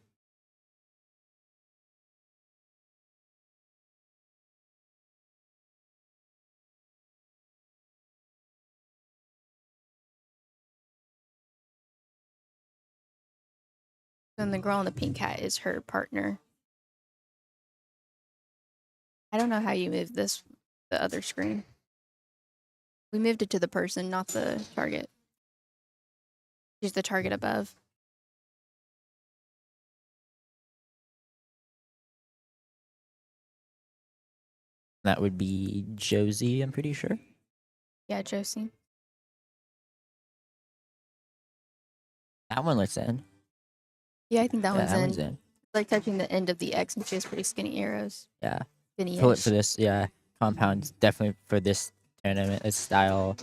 And the girl in the pink hat is her partner. I don't know how you move this, the other screen. We moved it to the person, not the target. She's the target above. That would be Josie, I'm pretty sure. Yeah, Josie. That one looks in. Yeah, I think that Yeah, one's that in. one's in. Like touching the end of the X, and she has pretty skinny arrows. Yeah. Skinny Pull it for this, yeah. Compounds definitely for this tournament. This style.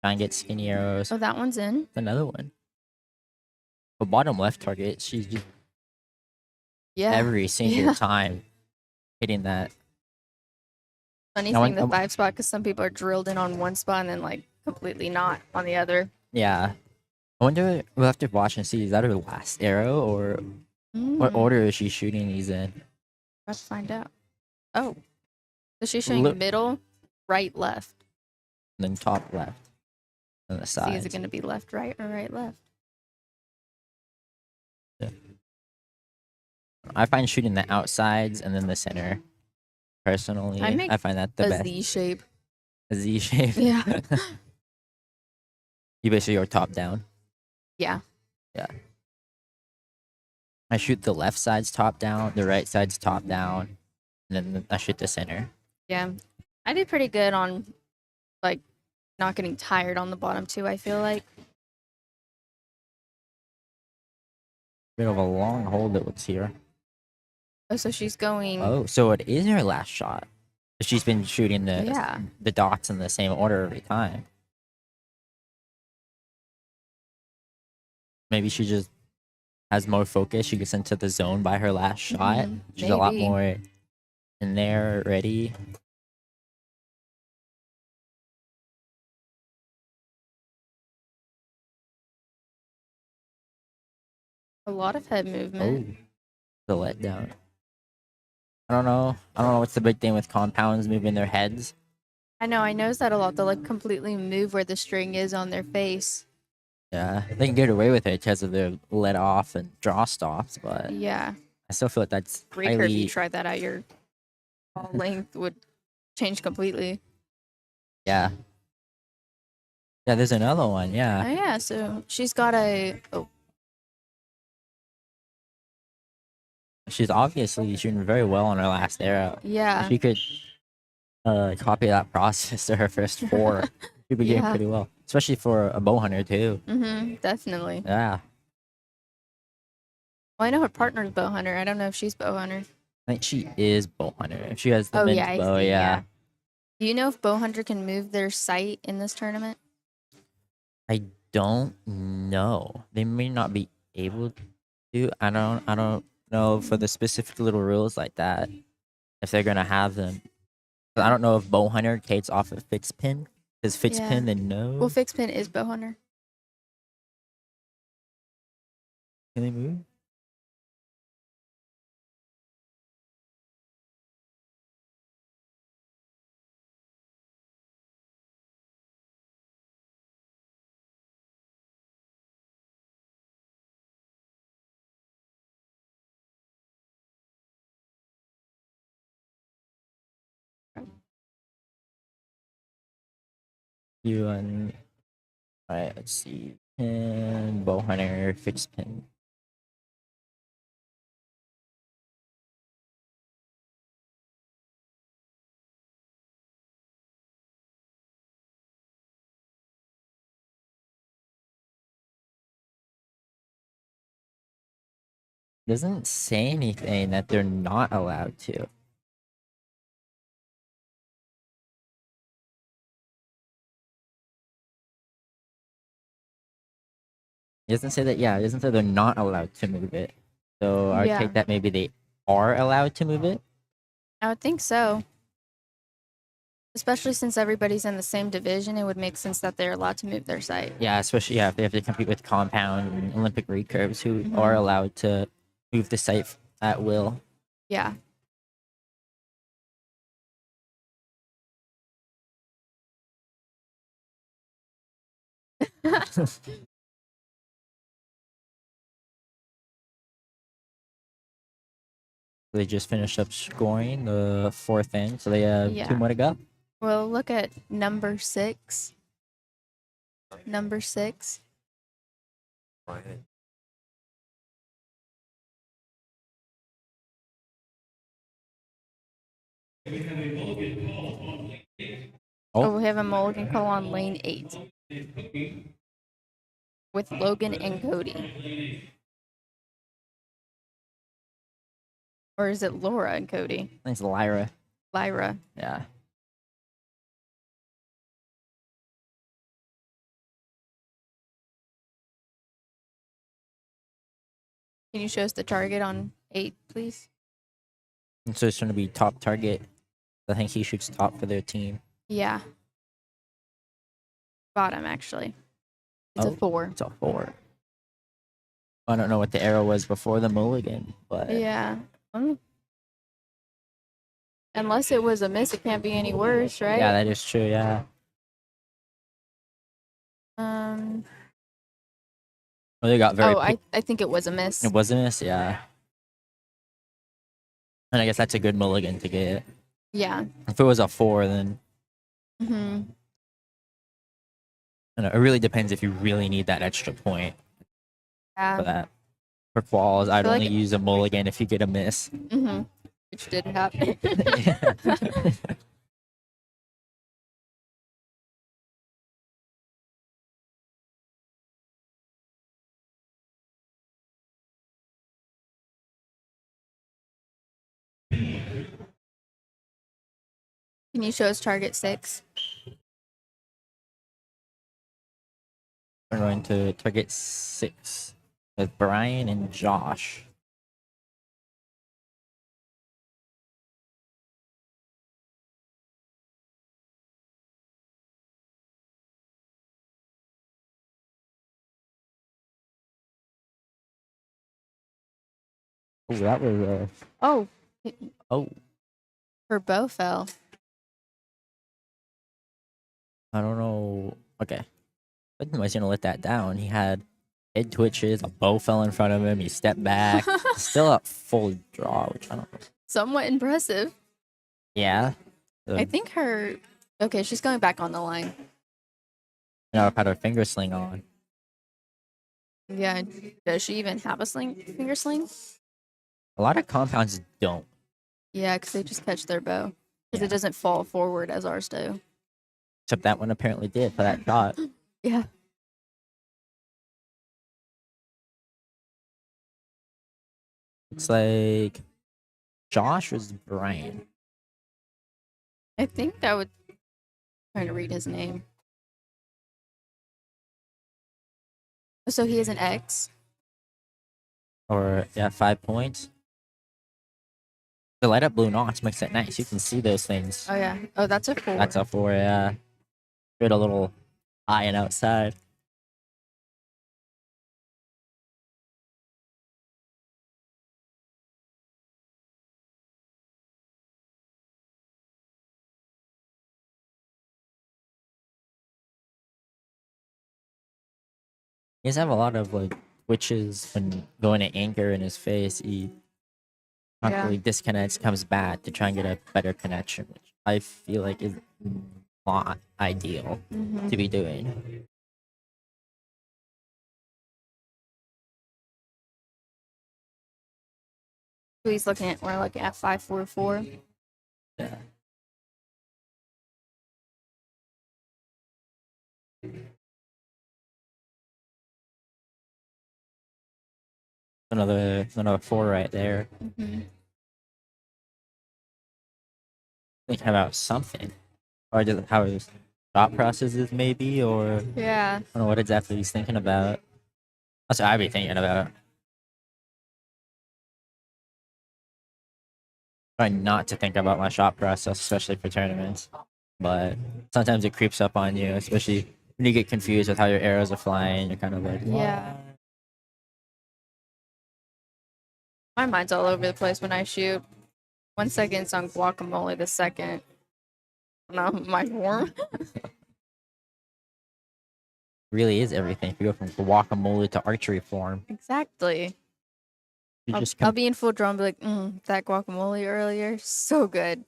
Try and get skinny arrows. Oh, that one's in. Another one. The bottom left target, she's just Yeah. every single Yeah. time hitting that. Funny Now, thing, the I- 5 spot, because some people are drilled in on one spot and then like completely not on the other. Yeah. I wonder, we'll have to watch and see, is that her last arrow or what Mm, order is she shooting these in? Let's find out. Oh, so she's showing Look- middle, right, left. And then top left. On the See, side. is it going to be left, right, or right, left? I find shooting the outsides and then the center. Personally, I make I find that the A best. Z shape. A Z shape. Yeah. You basically are top down. Yeah. I shoot the left side's top down, the right side's top down, and then I shoot the center. Yeah. I did pretty good on like not getting tired on the bottom too, I feel like. Bit of a long hold it looks here. Oh, so she's going. Oh, so it is her last shot. She's been shooting Yeah. the dots in the same order every time. Maybe she just has more focus. She gets into the zone by her last shot. Mhm, She's a lot maybe. more in there, ready. A lot of head movement. Oh, the letdown. I don't know. I don't know what's the big thing with compounds moving their heads. I know, I noticed that a lot. They'll like completely move where the string is on their face. Yeah, they can get away with it because of their let off and draw stops, but Yeah. I still feel like that's Recurve, you highly. try that out, your ball length would change completely. Yeah. Yeah, there's another one. Oh, Yeah. yeah, so she's got a. Oh, She's obviously shooting very well on her last arrow. yeah. She could copy that process to her first 4. She'd be getting Yeah. pretty well, especially for a bow hunter too. Definitely. Yeah, Well, I know her partner's bow hunter. I don't know if she's bow hunter. I think she is bow hunter. If she has the Oh, mint yeah, I bow, see, yeah. yeah. Do you know if bow hunter can move their sight in this tournament? I don't know. They may not be able to. I don't know for the specific little rules like that if they're gonna have them. But I don't know if bow hunter takes off a fixed pin. Because fixed Yeah. pin, then no. Well, fixed pin is bow hunter. Can they move? You and alright, let's see. Pin, bow hunter, fixed pin. Doesn't say anything that they're not allowed to. It doesn't say that, yeah, it doesn't say they're not allowed to move it. So I would Yeah. take that maybe they are allowed to move it. I would think so. Especially since everybody's in the same division, it would make sense that they're allowed to move their sight. Yeah, especially if they have to compete with compound and Olympic recurves who Mhm. are allowed to move the sight at will. Yeah. They just finished up scoring the 4th inning, so they have Yeah. 2 more to go. Well, look at number 6. Number 6. Oh, we have a mulligan call on lane 8 with Logan and Cody. Or is it Laura and Cody? I think it's Lyra. Lyra. Yeah. Can you show us the target on 8, please? And so it's going to be top target. I think he shoots top for their team. Yeah. Bottom, actually. It's Oh. a 4. It's a 4. I don't know what the arrow was before the mulligan, but Yeah. Unless it was a miss, it can't be any worse, right? yeah, that is true. Yeah. Um. Well, they got very. Oh, I think it was a miss. It was a miss, yeah. And I guess that's a good mulligan to get. Yeah. If it was a 4, then Mm-hmm. I don't know, it really depends if you really need that extra point for that. For quals, I'd feel like only use a mulligan if you get a miss. Mm-hmm. Which did happen. Can you show us target 6? We're going to target 6 with Brian and Josh. Oh, that was Oh, oh, her bow fell. I don't know. Okay. I think I was gonna let that down. He had head twitches, a bow fell in front of him, he stepped back. Still a full draw, which I don't know. Somewhat impressive. Yeah. I think her. Okay, she's going back on the line. Had her finger sling on. Yeah. Does she even have a finger sling? A lot of compounds don't. Yeah, because they just catch their bow. Because Yeah. it doesn't fall forward as ours do. Except that one apparently did for that shot. Yeah. Looks like Josh was Brian. I think that would. Trying to read his name. So he is an X. Or, yeah, 5 points. The light up blue notch makes it nice. You can see those things. Oh yeah. Oh, that's a 4. That's a 4, yeah. Good, a little high and outside. He does have a lot of like twitches when going to anchor in his face. He constantly disconnects, comes back to try and get a better connection, which I feel like is not ideal Mhm. to be doing. So he's looking at. We're looking at 544. Yeah. Another 4 right there. Mm-hmm. Thinking about something. Or just how his thought process is maybe, or Yeah. I don't know what exactly he's thinking about. That's what I'd be thinking about. Try not to think about my shot process, especially for tournaments. But sometimes it creeps up on you, especially when you get confused with how your arrows are flying. You're kind of like, Yeah. "What?" My mind's all over the place when I shoot. 1 second it's on guacamole, the second. No, my form. Really is everything. If you go from guacamole to archery form. Exactly. You I'll, just I'll be in full draw and be like, that guacamole earlier, so good.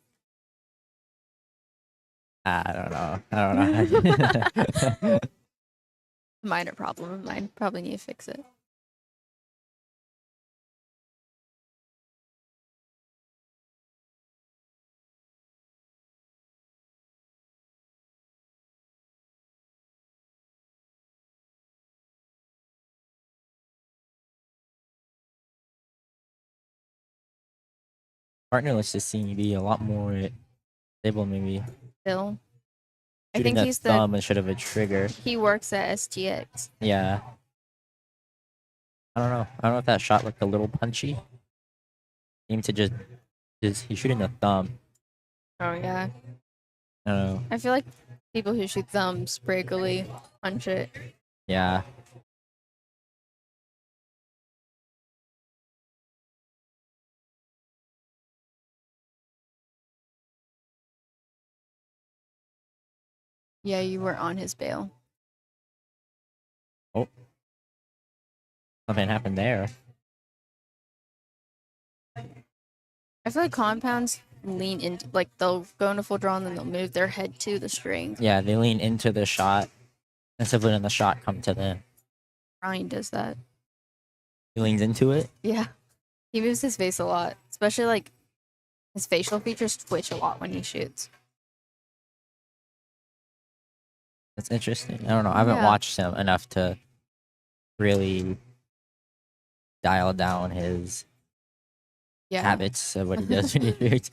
I don't know. I don't know. Minor problem of mine. Probably need to fix it. Partnerless just seem to be a lot more stable, maybe. Still, I Shooting think a he's thumb instead of a trigger. he works at STX. Yeah. I don't know. I don't know if that shot looked a little punchy. Seemed to just he's shooting a thumb. Oh yeah. I don't know. I feel like people who shoot thumbs breakily punch it. Yeah. Yeah, you were on his bail. Oh. Something happened there. I feel like compounds lean into like they'll go into full draw and then they'll move their head to the string. Yeah, they lean into the shot instead of letting the shot come to them. Ryan does that. He leans into it. Yeah. He moves his face a lot, especially like his facial features twitch a lot when he shoots. That's interesting. I don't know. I haven't Yeah. watched him enough to really dial down his Yeah. habits of what he does when he shoots.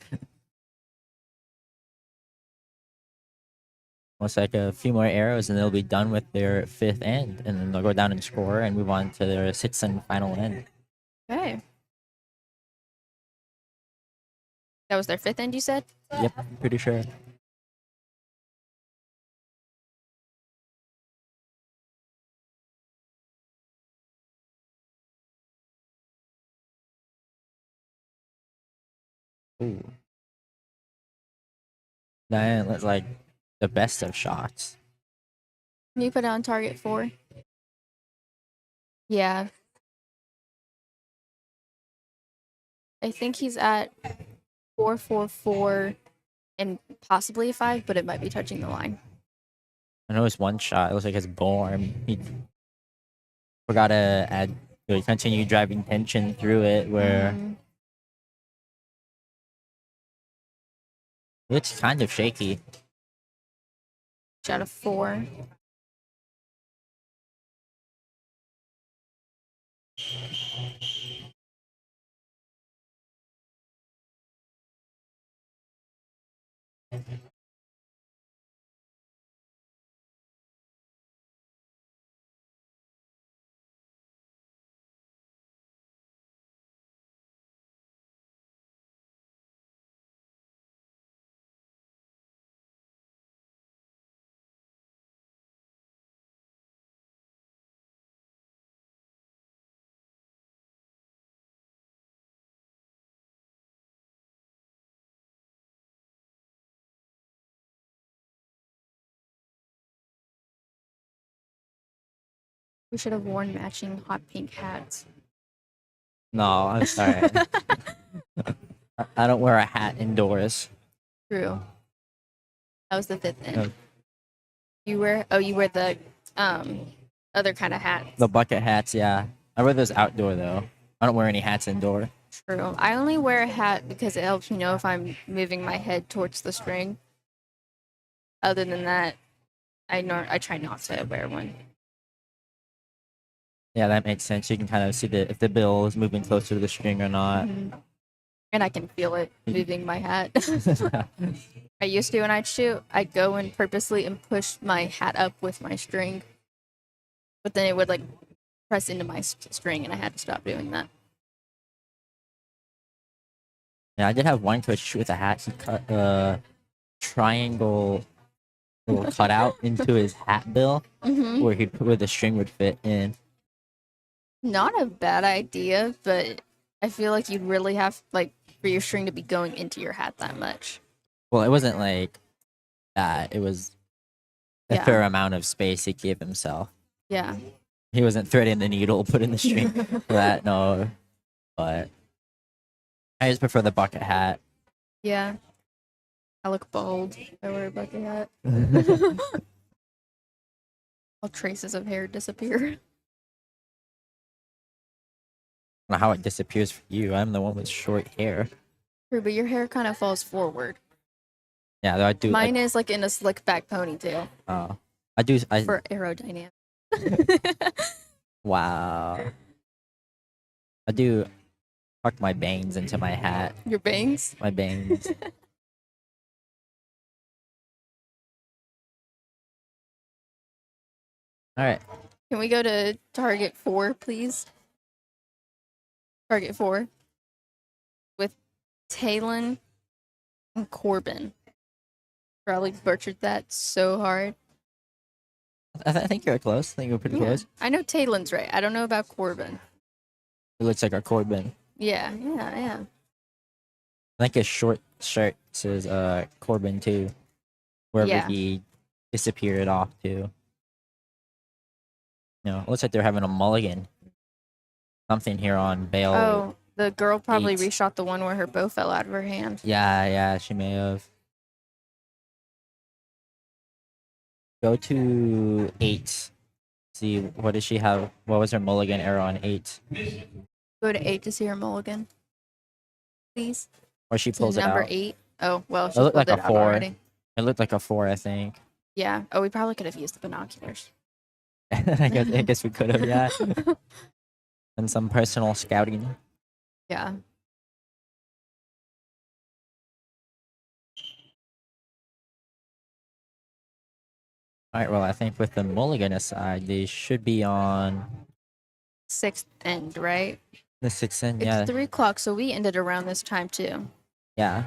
Almost like a few more arrows and they'll be done with their 5th end, and then they'll go down and score and move on to their 6th and final end. Okay. That was their 5th end, you said? Yep, pretty sure. Ooh. That looks like the best of shots. Can you put it on target 4? Yeah. I think he's at 444 and possibly a 5, but it might be touching the line. I know it's one shot. It looks like it's born. He forgot to add, continue driving tension through it where Mhm. it's kind of shaky. Out of 4. We should have worn matching hot pink hats. No, I'm sorry. I don't wear a hat indoors. True. That was the 5th end. No. You wear the other kind of hat. The bucket hats, yeah. I wear those outdoor though. I don't wear any hats indoor. True. I only wear a hat because it helps me know if I'm moving my head towards the string. Other than that, I try not to wear one. Yeah, that makes sense. You can kind of see if the bill is moving closer to the string or not. Mhm. And I can feel it moving my hat. I used to when I'd shoot, I'd go and purposely and push my hat up with my string. But then it would like press into my string and I had to stop doing that. Yeah, I did have one coach shoot with a hat. He cut a triangle little cutout into his hat bill Mm-hmm. where the string would fit in. Not a bad idea, but I feel like you'd really have like for your string to be going into your hat that much. Well, it wasn't like that. It was a Yeah. fair amount of space he gave himself. Yeah. He wasn't threading the needle, putting the string for that. No. but I just prefer the bucket hat. Yeah. I look bold if I wear a bucket hat. All traces of hair disappear. I don't know how it disappears for you. I'm the one with short hair. True, but your hair kind of falls forward. Yeah, though I do. Mine is like in a slick back ponytail I do. for aerodynamic. Wow. I do tuck my bangs into my hat. Your bangs? My bangs. All right. Can we go to Target 4, please? Target 4 with Talon and Corbin. Probably butchered that so hard. I think you're close. I think you're pretty close. I know Talon's right. I don't know about Corbin. It looks like a Corbin. Yeah. I think his short shirt says Corbin too. Wherever Yeah. he disappeared off to. It looks like they're having a mulligan. Something here on Bale. Oh, the girl probably 8. reshot the one where her bow fell out of her hand. Yeah, she may have. Go to 8. See, what does she have? What was her mulligan arrow on 8? Go to 8 to see her mulligan. Please. Or she To pulls it number out. 8. Oh, well, she It looked pulled like it a out 4. already. It looked like a 4, I think. Yeah. Oh, we probably could have used the binoculars. I guess we could have, yeah. And some personal scouting. Yeah. All right, well, I think with the mulligan aside, they should be on 6th end, right? the 6th end. It's Yeah, 3 o'clock, so we ended around this time too. yeah.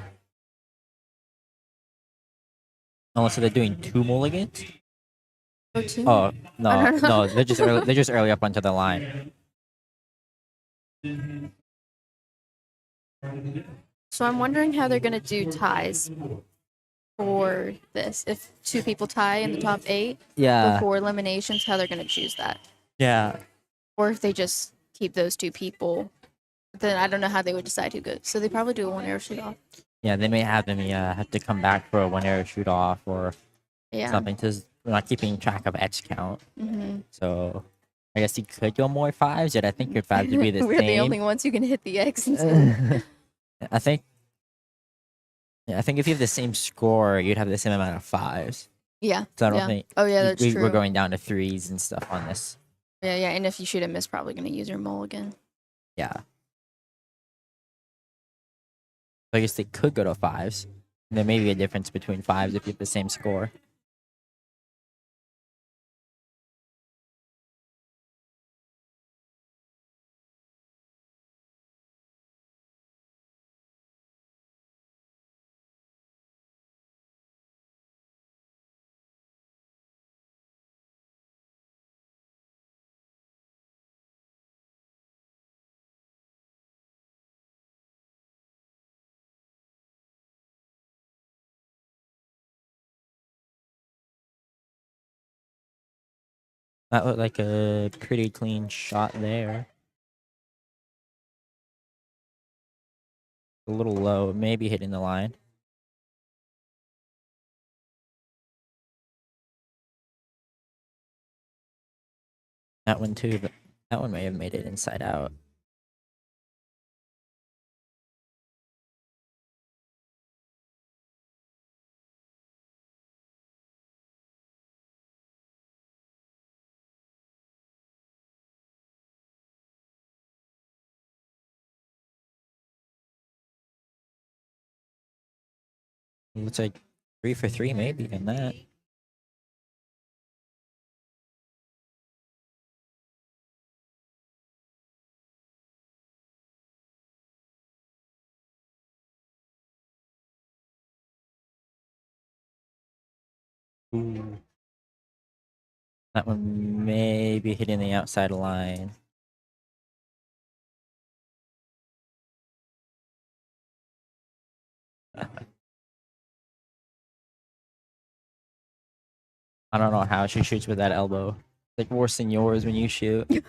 Oh, so they're doing 2 mulligans? Oh, 2? Oh no, no. no, they're just early. They're just early up onto the line. So I'm wondering how they're going to do ties for this. If 2 people tie in the top 8 Yeah, before eliminations, how they're going to choose that. yeah. Or if they just keep those 2 people, then I don't know how they would decide who goes. So they probably do a 1 arrow shoot off. Yeah, they may have them have to come back for a 1 arrow shoot off or Yeah. something because we're not keeping track of X count. Mm-hmm. So I guess you could go more 5s, yet I think your 5s would be the We're same. the only ones who can hit the X instead. I think if you have the same score, you'd have the same amount of 5s. Yeah. So I don't Yeah. think Oh, yeah, that's true. we're going down to 3s and stuff on this. Yeah. And if you shoot a miss, probably going to use your mulligan. Yeah. So I guess they could go to 5s. There may be a difference between 5s if you have the same score. That looked like a pretty clean shot there. A little low, maybe hitting the line. That one too, but that one may have made it inside out. Looks like 3 for 3 maybe in that. Ooh. That one may be hitting the outside line. I don't know how she shoots with that elbow. Like worse than yours when you shoot.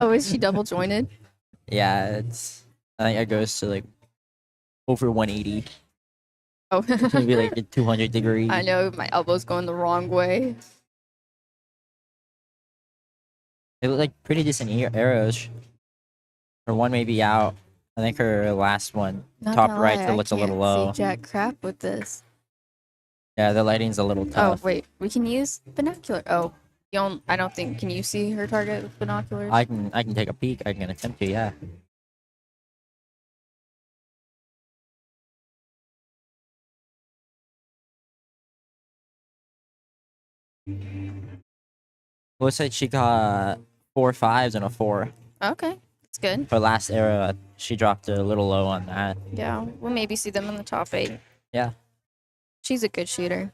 Oh, is she double jointed? Yeah, it's I think it goes to like over 180, Oh, maybe like a 200 degrees. I know my elbow's going the wrong way. They look like pretty decent arrows. Her one may be out. I think her last one, Not top gonna right, lie, still looks a little can't low. See jack crap with this. Yeah, the lighting's a little Oh tough. wait, we can use binocular. Oh, you don't. I don't think. Can you see her target with binoculars? I can take a peek. I can attempt to. Yeah. Looks like she got 4 5s and a 4. Okay, that's good. Her last arrow, she dropped a little low on that. Yeah, we'll maybe see them in the top 8. Yeah. She's a good shooter.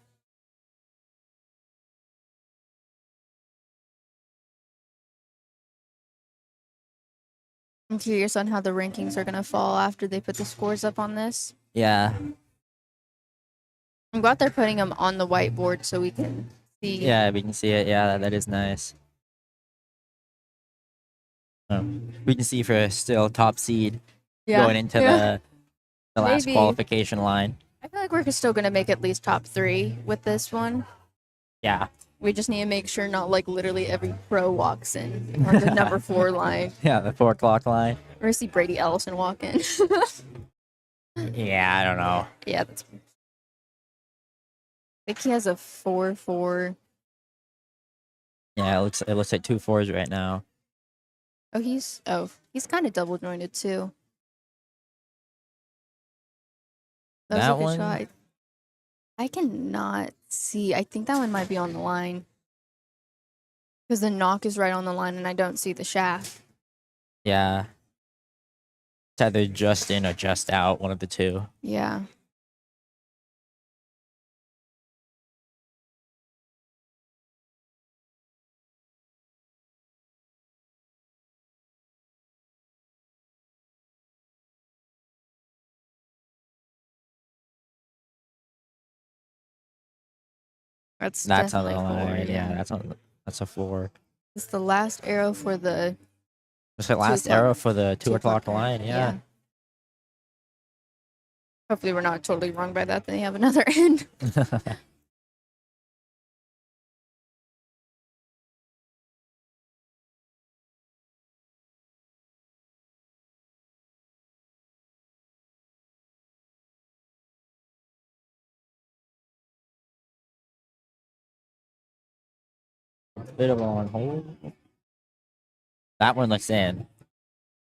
I'm curious on how the rankings are gonna fall after they put the scores up on this. Yeah. I'm glad they're putting them on the whiteboard so we can see. Yeah, we can see it. Yeah, that is nice. Oh, we can see for still top seed going into the last Maybe. qualification line. I feel like we're still gonna make at least top 3 with this one. Yeah. We just need to make sure not like literally every pro walks in on the number 4 line. Yeah, the 4 o'clock line. Or see Brady Ellison walk in. Yeah, I don't know. Yeah, that's. I think he has a 4-4. Yeah, it looks like 2 4s right now. Oh, he's kind of double jointed too. That was That a good one? shot. I cannot see. I think that one might be on the line. Because the knock is right on the line and I don't see the shaft. Yeah. It's either just in or just out, one of the two. Yeah. That's That's on the definitely 4, line. Yeah, that's a 4. It's the last arrow for the It's the last 2 o'clock- arrow for the 2 o'clock line. line. Yeah. Hopefully we're not totally wrong by that. Then they have another end. Bit of on hold. That one looks in.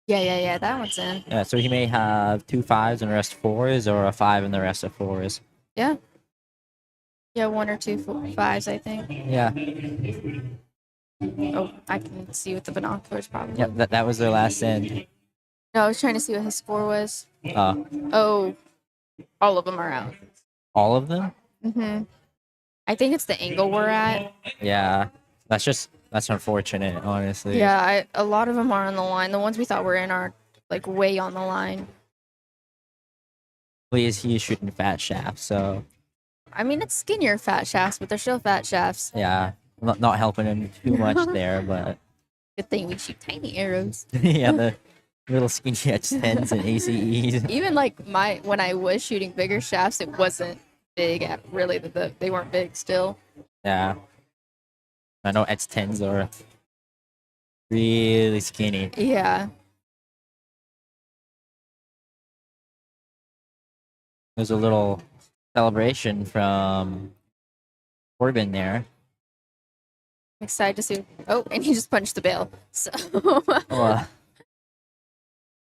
Yeah. That one's in. Yeah, so he may have 2 5s and the rest 4s, or a 5 and the rest of 4s. Yeah. Yeah, 1 or 2 5s, I think. Yeah. Oh, I can see with the binoculars probably. Yeah, that was their last end. No, I was trying to see what his score was. Uh, Oh, all of them are out. all of them? I think it's the angle we're at. Yeah. That's unfortunate, honestly. Yeah, a lot of them are on the line. The ones we thought were in are like way on the line. He's shooting fat shafts, so I mean, it's skinnier fat shafts, but they're still fat shafts. yeah. Not helping him too much there, but Good thing we shoot tiny arrows. yeah, the little skinny H10s and ACEs. Even like when I was shooting bigger shafts, it wasn't big. Really, they weren't big still. Yeah. I know X10s are really skinny. Yeah. There's a little celebration from Corbin there. I'm excited to see. Oh, and he just punched the bail. So Well,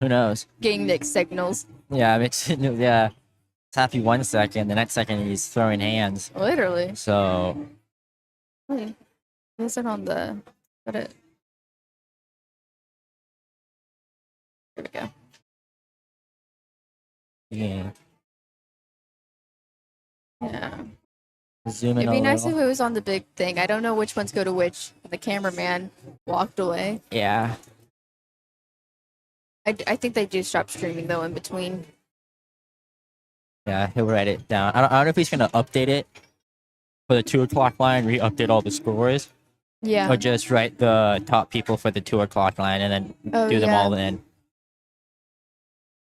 who knows? getting mixed signals. Yeah, yeah. It's happy 1 second, the next second he's throwing hands. Literally. So Wait, is it on the? Got it. Here we go. yeah. Yeah. Zoom in It'd be a nice little. if it was on the big thing. I don't know which ones go to which. The cameraman walked away. Yeah. I think they do stop streaming though in between. Yeah, he'll write it down. I don't know if he's gonna update it for the 2 o'clock line, re-update all the scores, Yeah. or just write the top people for the 2 o'clock line and then Oh, do them yeah. all in.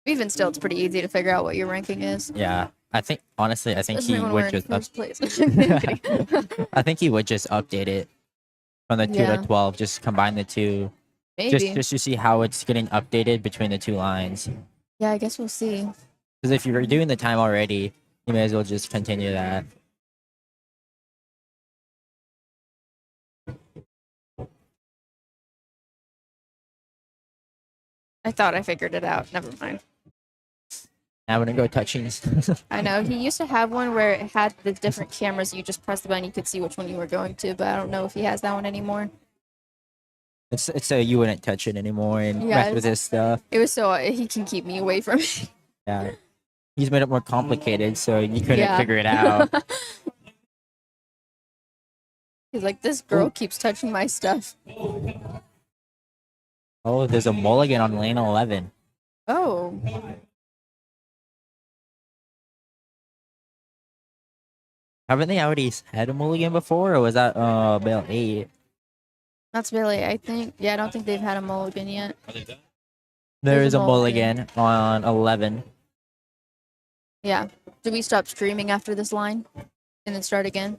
Even still, it's pretty easy to figure out what your ranking is. Yeah, I think honestly, I think Especially he when we're would in just first place. Kidding. I think he would just update it from the 2 Yeah. to 12. Just combine the two, Maybe. just to see how it's getting updated between the two lines. Yeah, I guess we'll see. Because if you're doing the time already, you may as well just continue that. I thought I figured it out. Never mind. I wouldn't go touching. I know he used to have one where it had the different cameras. You just press the button, you could see which one you were going to. But I don't know if he has that one anymore. It's so you wouldn't touch it anymore and Yeah, mess with his stuff. It was so he can keep me away from it. Yeah, he's made it more complicated, so you couldn't Yeah. figure it out. He's like, this girl keeps touching my stuff. Oh, there's a mulligan on lane 11. Oh, Haven't they already had a mulligan before, or was that Bale 8? that's Billy. I think. Yeah, I don't think they've had a mulligan yet. There There's is a a mulligan on 11. Yeah. Do we stop streaming after this line and then start again?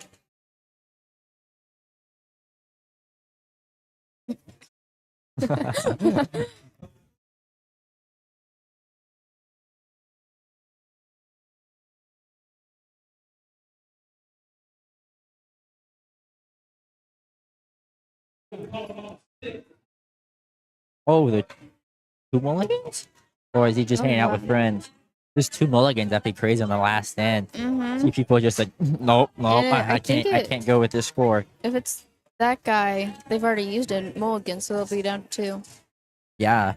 Oh, the 2 mulligans? Or is he just Oh, hanging out wow. with friends? There's 2 mulligans. That'd be crazy on the last stand. Mm-hmm. See people just like, nope, Yeah, I I think can't, I it- can't go with this score. If it's that guy, they've already used a mulligan, so they'll be down to 2. Yeah,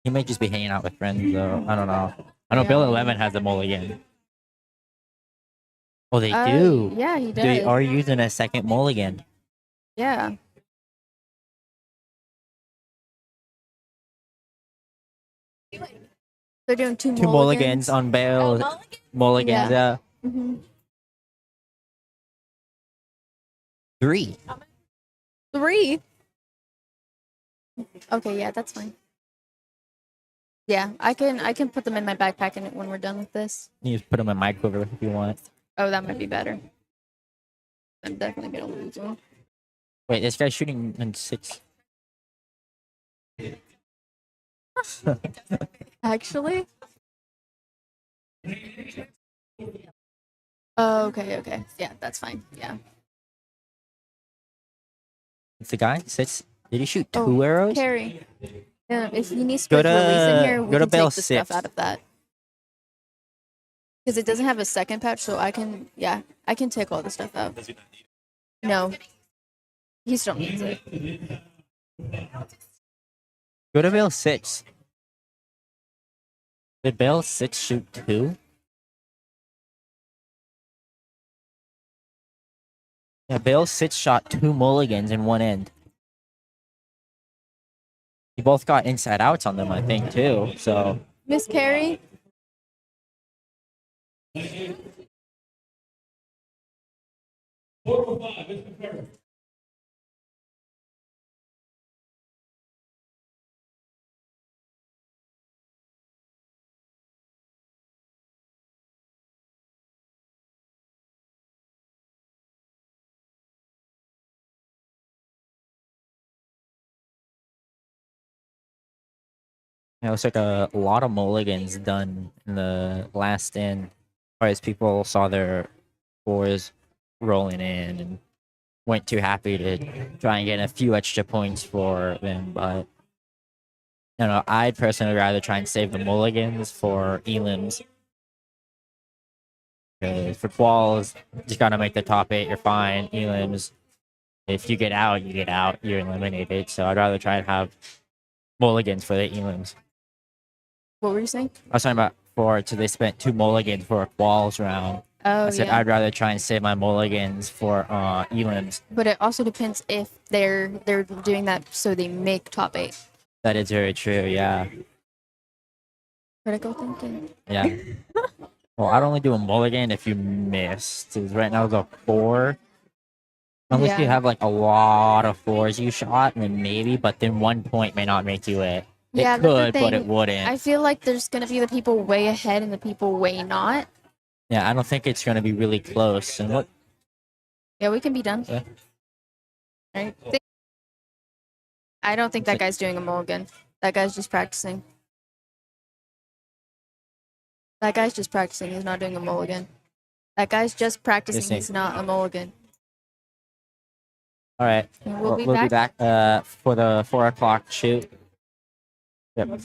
he might just be hanging out with friends though. I don't know. I know Yeah. Bill 11 has a mulligan. Oh, they do. Yeah, he does. They are using a second mulligan. Yeah. They're doing 2 2 mulligans on Bale. Mulligans, yeah. Mm-hmm. 3. 3. Okay, yeah, that's fine. Yeah, I can put them in my backpack and when we're done with this. You just put them in my quiver if you want. Oh, that might be better. I'm definitely gonna lose one. Wait, this guy's shooting in 6. Actually. Oh, okay. Yeah, that's fine. Yeah. It's the guy. 6. Did he shoot 2 Oh, arrows? Carry. Yeah, if you need Go split release in to- here, we go to can Bell take the stuff 6. out of that. Because it doesn't have a second patch, so I can take all the stuff out. No. He still needs it. Go to Bale 6. Did Bale 6 shoot 2? Yeah, Bale 6 shot 2 mulligans in one end. You both got inside outs on them, I think, too. So Miss Carey? it looks like a lot of mulligans done in the last end. As people saw their scores rolling in and weren't too happy to try and get a few extra points for them. But you know, I'd personally rather try and save the mulligans for elims. Because for quals, just gotta make the top 8. You're fine. Elims, if you get out, you get out. You're eliminated. So I'd rather try and have mulligans for the elims. What were you saying? I was talking about so they spent 2 mulligans for a quals round. Oh, I said yeah. I'd rather try and save my mulligans for elims. But it also depends if they're doing that so they make top 8. That is very true. Yeah, Critical thinking. yeah. Well, I'd only do a mulligan if you missed. 'Cause right now it's a 4. Unless you Yeah. have like a lot of 4s you shot, then maybe. But then 1 point may not make you it. It Yeah, that's the could, but it thing. wouldn't. I feel like there's gonna be the people way ahead and the people way not. Yeah, I don't think it's going to be really close. And what? Yeah, we can be done. Yeah. Right? I don't think that guy's doing a mulligan. That guy's just practicing. That guy's just practicing. He's not doing a mulligan. That guy's just practicing. Listening. He's not a mulligan. All right. And we'll be We'll be back for the 4 o'clock shoot. Yep.